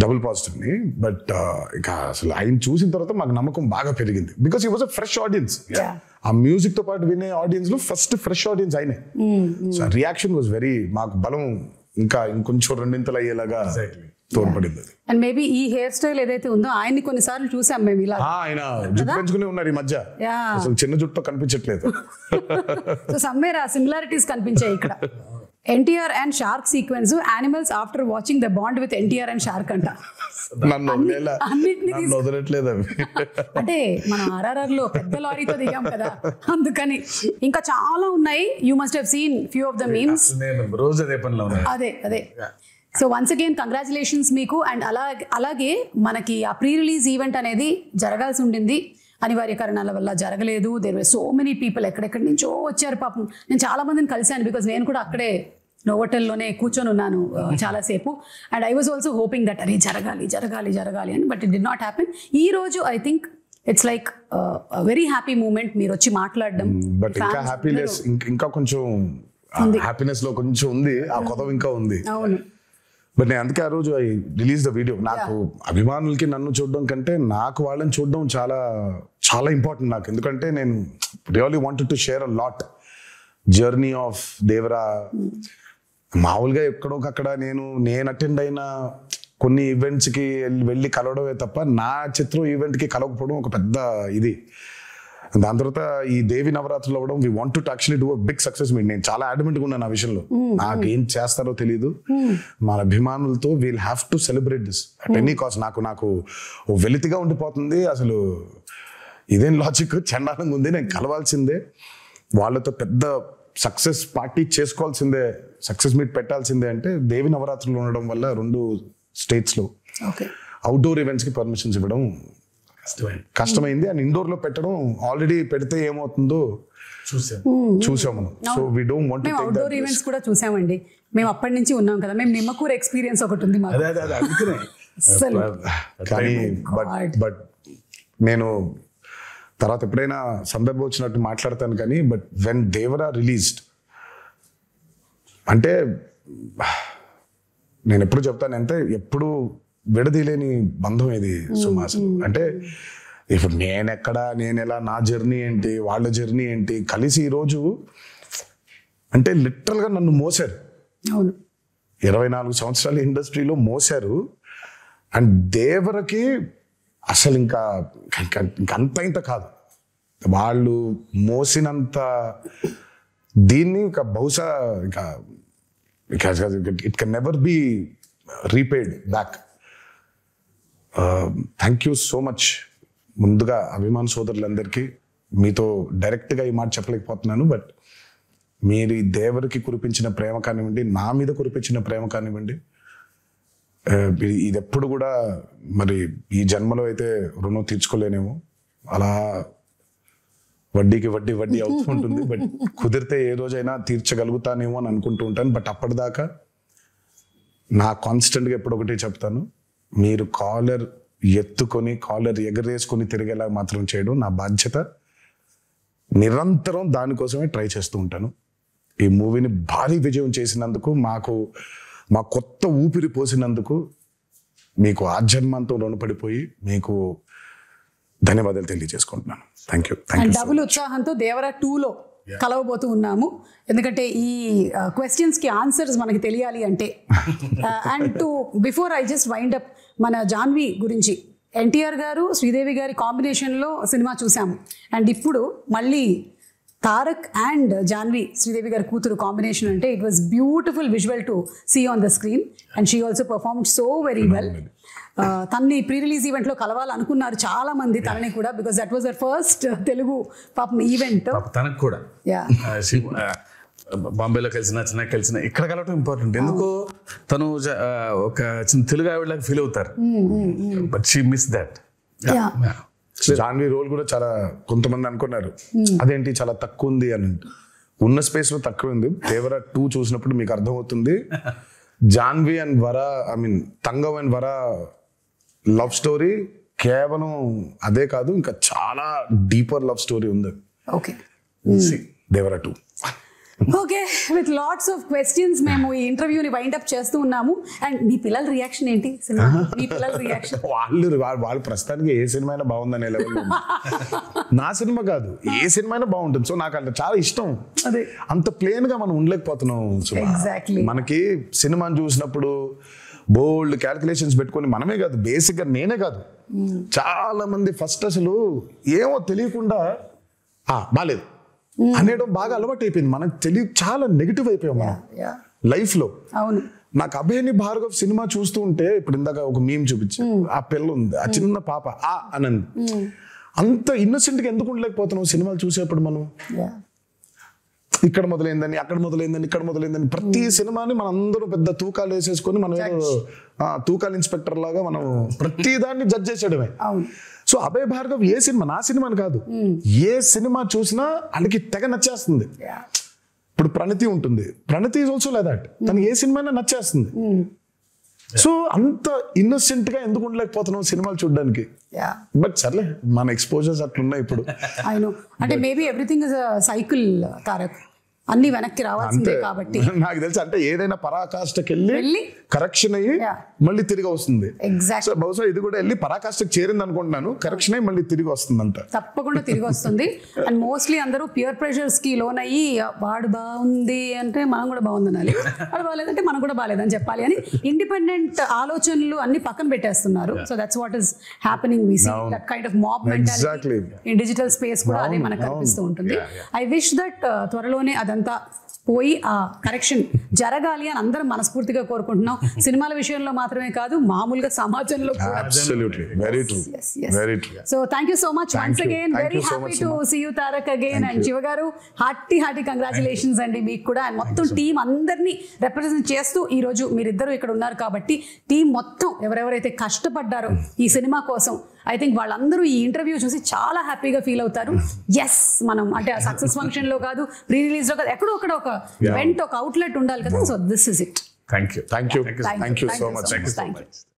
డబుల్ పాజిటివ్ ని. బట్ ఇక అసలు ఆయన చూసిన తర్వాత మాకు నమ్మకం బాగా పెరిగింది, because he was a fresh audience. ఆ మ్యూజిక్ తో పాటు వినే ఆడియన్స్ లో ఫస్ట్ ఫ్రెష్ ఆడియన్స్ ఆయనే. సో రియాక్షన్ వాజ్ వెరీ, మాకు బలం ఇంకా ఇంకొంచెం 2 అయ్యేలాగా తోడ్పడింది. అండ్ మేబీ ఈ హెయిర్ స్టైల్ ఏదైతే ఉందో ఆయన్ని కొన్నిసార్లు చూసాం మేము ఇలా. ఆయన జుట్టు పెంచుకునే ఉన్నారు ఈ మధ్య, అసలు చిన్న జుట్టు కనిపించట్లేదు. సో సమ్వేర్ ఆ సిమిలారిటీస్ కనిపించాయి ఇక్కడ. NTR and shark sequence, animals after watching the bond with NTR and shark అంట. వదలట్లేదు అవి. అంటే మనం RRR లో పెద్ద లారీతో దిగాం కదా, అందుకని. ఇంకా చాలా ఉన్నాయి, you must have seen few of the memes. రోజు అదే పనిలో అదే. సో వన్స్ అగైన్ కంగ్రాచులేషన్స్ మీకు. అండ్ అలాగే మనకి ఆ ప్రీ రిలీజ్ ఈవెంట్ అనేది జరగాల్సి ఉండింది, అనివార్య కారణాల వల్ల జరగలేదు. There were so many people, ఎక్కడెక్కడి నుంచో వచ్చారు పాపం. నేను చాలా మందిని కలిశాను, బికాజ్ నేను కూడా అక్కడే నోవోటెల్లోనే కూర్చొని ఉన్నాను చాలాసేపు. And I was also hoping that అరే జరగాలి అని, but it did not happen. ఈ రోజు I think it's like very happy moment, మీరు వచ్చి మాట్లాడడం. బట్ ఇంకా హ్యాపీనెస్, ఇంకా కొంచెం హ్యాపీనెస్ లో కొంచెం ఉంది, ఆ కొత్త ఇంకా ఉంది. అవును. బట్ నేను అందుకే ఆ రోజు ఐ రిలీజ్ ద వీడియో. నాకు అభిమానులకి నన్ను చూడడం కంటే నాకు వాళ్ళని చూడడం చాలా చాలా ఇంపార్టెంట్ నాకు. ఎందుకంటే నేను really wanted to share a lot journey of Devara. మామూలుగా ఎక్కడోకక్కడ నేను అటెండ్ అయిన కొన్ని ఈవెంట్స్కి వెళ్ళి కలవడమే తప్ప నా చిత్రం ఈవెంట్కి కలవకపోవడం ఒక పెద్ద ఇది. దాని తర్వాత ఈ దేవి నవరాత్రులు అవ్వడం, we want to actually do a big success meet. నేను చాలా అడ్మెంట్గా ఉన్నాను ఆ విషయంలో, నాకేం చేస్తారో తెలియదు. మన అభిమానులతో we'll have to celebrate this at any cost. నాకు వెలితిగా ఉండిపోతుంది అసలు, ఇదేం లాజిక్, చండాలంగా ఉంది. నేను కలవాల్సిందే, వాళ్ళతో పెద్ద సక్సెస్ పార్టీ చేసుకోవాల్సిందే, సక్సెస్ మీట్ పెట్టాల్సిందే. అంటే దేవి నవరాత్రులు ఉండడం వల్ల 2 స్టేట్స్లో అవుట్డోర్ ఈవెంట్స్కి పర్మిషన్స్ ఇవ్వడం కష్టమైంది. అండ్ ఇండోర్ లో పెట్టడం, ఆల్రెడీ పెడితే ఏమవుతుందో చూసాం మనం. So we don't want to take that. Outdoor events కూడా చూసామండి, మేము అప్పటి నుంచి ఉన్నాం కదా. మేము నిమ్మకూరు ఎక్స్పీరియన్స్ ఒకటి ఉంది మాకు. కానీ బట్ నేను తర్వాత ఎప్పుడైనా సందర్భం వచ్చినట్టు మాట్లాడతాను కానీ, బట్ వెన్ దేవరా రిలీజ్డ్ అంటే నేను ఎప్పుడు చెప్తాను అంటే, ఎప్పుడు విడదీలేని బంధం ఇది సుమాసలు. అంటే ఇప్పుడు నేను ఎలా, నా జర్నీ ఏంటి, వాళ్ళ జర్నీ ఏంటి, కలిసి ఈరోజు అంటే లిటరల్గా నన్ను మోసారు. 24 సంవత్సరాల ఇండస్ట్రీలో మోసారు. అండ్ దేవరకి అసలు ఇంకా ఇంత కాదు, వాళ్ళు మోసినంత దీన్ని ఇంకా బహుశా ఇంకా it can never be repaid back. Thank you so much. ముందుగా అభిమాన సోదరులందరికీ మీతో డైరెక్ట్గా ఈ మాట చెప్పలేకపోతున్నాను, బట్ మీరు ఈ దేవరికి కురిపించిన ప్రేమ కానివ్వండి, నా మీద కురిపించిన ప్రేమ కానివ్వండి, ఇది ఎప్పుడు కూడా మరి ఈ జన్మలో అయితే రుణం తీర్చుకోలేనేమో. అలా వడ్డీకి వడ్డీ అవుతూ ఉంటుంది. బట్ కుదిరితే ఏ రోజైనా తీర్చగలుగుతానేమో అని అనుకుంటూ ఉంటాను. బట్ అప్పటిదాకా నా కాన్స్టెంట్గా ఎప్పుడొకటి చెప్తాను, మీరు కాలర్ ఎత్తుకొని కాలర్ ఎగరేసుకొని తిరిగేలా మాత్రం చేయడం నా బాధ్యత. నిరంతరం దానికోసమే ట్రై చేస్తూ ఉంటాను. ఈ మూవీని భారీ విజయం చేసినందుకు, మా కొత్త ఊపిరి పోసినందుకు మీకు ఆజన్మంతో రుణపడిపోయి మీకు ధన్యవాదాలు తెలియజేసుకుంటున్నాను. Thank you. డబుల్ ఉత్సాహంతో దేవరా 2లో కలవబోతూ ఉన్నాము. ఎందుకంటే ఈ క్వశ్చన్స్కి ఆన్సర్స్ మనకి తెలియాలి అంటే. And to before I just wind up, మన జాన్వి గురించి, ఎన్టీఆర్ గారు శ్రీదేవి గారి కాంబినేషన్లో సినిమా చూసాము. అండ్ ఇప్పుడు మళ్ళీ తారక్ అండ్ జాన్వి, శ్రీదేవి గారి కూతురు కాంబినేషన్ అంటే it was beautiful visual to see on the screen. And she also performed so very well. తన్ని ప్రీ రిలీజ్ ఈవెంట్లో కలవాలనుకున్నారు చాలా మంది తనని కూడా, because that was their first Telugu పాపం ఈవెంట్. తనకు కూడా బాంబేలో కలిసిన ఇక్కడ కలవటం ఇంపార్టెంట్. ఎందుకో తను ఒక చిన్న తెలుగు ఆవిడలాగా ఫీల్ అవుతారు. But she miss that. Janhvi role కూడా చాలా, కొంతమంది అనుకున్నారు అదేంటి చాలా తక్కువ ఉంది అని. ఉన్న స్పేస్ లో తక్కువ ఉంది. దేవరా 2 చూసినప్పుడు మీకు అర్థమవుతుంది. Janhvi and Vara, I mean Thangam and Vara love story కేవలం అదే కాదు, ఇంకా చాలా డీపర్ లవ్ స్టోరీ ఉంది. Okay, Devara 2. Okay, with lots of questions మేము ఈ ఇంటర్వ్యూని వైండ్ అప్ చేస్తూ ఉన్నాము. అండ్ మీ పిల్లల రియాక్షన్ ఏంటి సినిమా? మీ పిల్లల రియాక్షన్? వాళ్ళు ప్రస్తుతానికి ఏ సినిమా అయినా బాగుందనే లెవెల్. నా సినిమా కాదు, ఏ సినిమా అయినా బాగుంటుంది. సో నాకు అంటే చాలా ఇష్టం. అంత ప్లేన్ గా మనం ఉండలేకపోతున్నాం. మనకి సినిమాని చూసినప్పుడు బోల్డ్ క్యాల్కులేషన్స్ పెట్టుకొని, మనమే కాదు బేసిక్ గా నేనే కాదు, చాలా మంది ఫస్ట్ అసలు ఏమో తెలియకుండా బాలేదు అనేయడం బాగా అలవాటు అయిపోయింది. మనకు చాలా నెగిటివ్ అయిపోయాం మనం లైఫ్ లో. నాకు అభయని భార్గవ్ సినిమా చూస్తూ ఉంటే, ఇప్పుడు ఇందాక ఒక మీమ్ చూపించి, ఆ పిల్ల ఉంది, ఆ చిన్న పాప అనంది, అంత ఇన్నోసెంట్ గా ఎందుకు ఉండలేకపోతున్నాం సినిమాలు చూసేప్పుడు మనం? ఇక్కడ మొదలైందని, అక్కడ మొదలైందని, ఇక్కడ మొదలైందని, ప్రతి సినిమాని మనం అందరూ పెద్ద తూకాలు వేసేసుకొని మనం ఏదో తూకాల ఇన్స్పెక్టర్ లాగా మనం ప్రతి దాన్ని జడ్జ్ చేసేయడమే. సో అభయ్ భార్గవ్ ఏ సినిమా, నా సినిమాని కాదు, ఏ సినిమా చూసినా వాళ్ళకి తెగ నచ్చేస్తుంది. ఇప్పుడు ప్రణతి ఉంటుంది, ప్రణతి ఈజ్ ఆల్సో లైక్ దట్, తనకి ఏ సినిమా నచ్చేస్తుంది. సో అంత ఇన్నోసెంట్ గా ఎందుకు ఉండలేకపోతున్నాం సినిమాలు చూడడానికి? బట్ సర్లే, మన ఎక్స్పోజర్స్ అట్లున్నాయి ఇప్పుడు. అంటే maybe everything is a cycle Tarak, అన్ని వెనక్కి రావాల్సిందే కాబట్టి. నాకు తెలుసు, అంటే ఏదైనా పరాకాష్ఠకి వెళ్ళి కరెక్షన్ అయ్యి మళ్ళీ తిరిగి వస్తుంది. సో బహుశా ఇది కూడా వెళ్ళి పరాకాష్ఠకి చేరింది అనుకుంటున్నాను, కరెక్షన్ అయ్యి మళ్ళీ తిరిగి వస్తుంది అంట. తప్పకుండా తిరిగి వస్తుంది. అండ్ మోస్ట్లీ అందరూ పియర్ ప్రెషర్స్ కి లోన్ అయ్యి, వాడు బాగుంది అంటే మనం కూడా బాగుంది అనాలి, వాడు బాగాలేదంటే మనం కూడా బాగాలేదని చెప్పాలి అని ఇండిపెండెంట్ ఆలోచనలు అన్ని పక్కన పెట్టేస్తున్నారు. So that's what is happening. We see that kind of mob mentality in digital space కూడా అదే మనకు కనిపిస్తూ ఉంటుంది. ఐ విష్ దట్ త్వరలోనే అదంతా పోయి ఆ కరెక్షన్ జరగాలి అని అందరం మనస్ఫూర్తిగా కోరుకుంటున్నాం. సినిమాల విషయంలో మాత్రమే కాదు, మామూలుగా సమాజంలో కూడా. So thank you so much once again. Very happy to see you Tarak again. And Shiva గారు, హార్టీ కంగ్రాచులేషన్స్ అండి మీకు కూడా. అండ్ మొత్తం టీం అందరినీ రిప్రజెంట్ చేస్తూ ఈ రోజు మీరిద్దరూ ఇక్కడ ఉన్నారు కాబట్టి, టీం మొత్తం ఎవరెవరైతే కష్టపడ్డారో ఈ సినిమా కోసం, ఐ థింక్ వాళ్ళందరూ ఈ ఇంటర్వ్యూ చూసి చాలా హ్యాపీగా ఫీల్ అవుతారు. ఎస్, మనం అంటే ఆ సక్సెస్ ఫంక్షన్ లో కాదు, ప్రీ రిలీజ్ లో కాదు, ఎక్కడో అక్కడ ఒక ఈవెంట్, ఒక అవుట్లెట్ ఉండాలి కదా. So this is it. Thank you so much.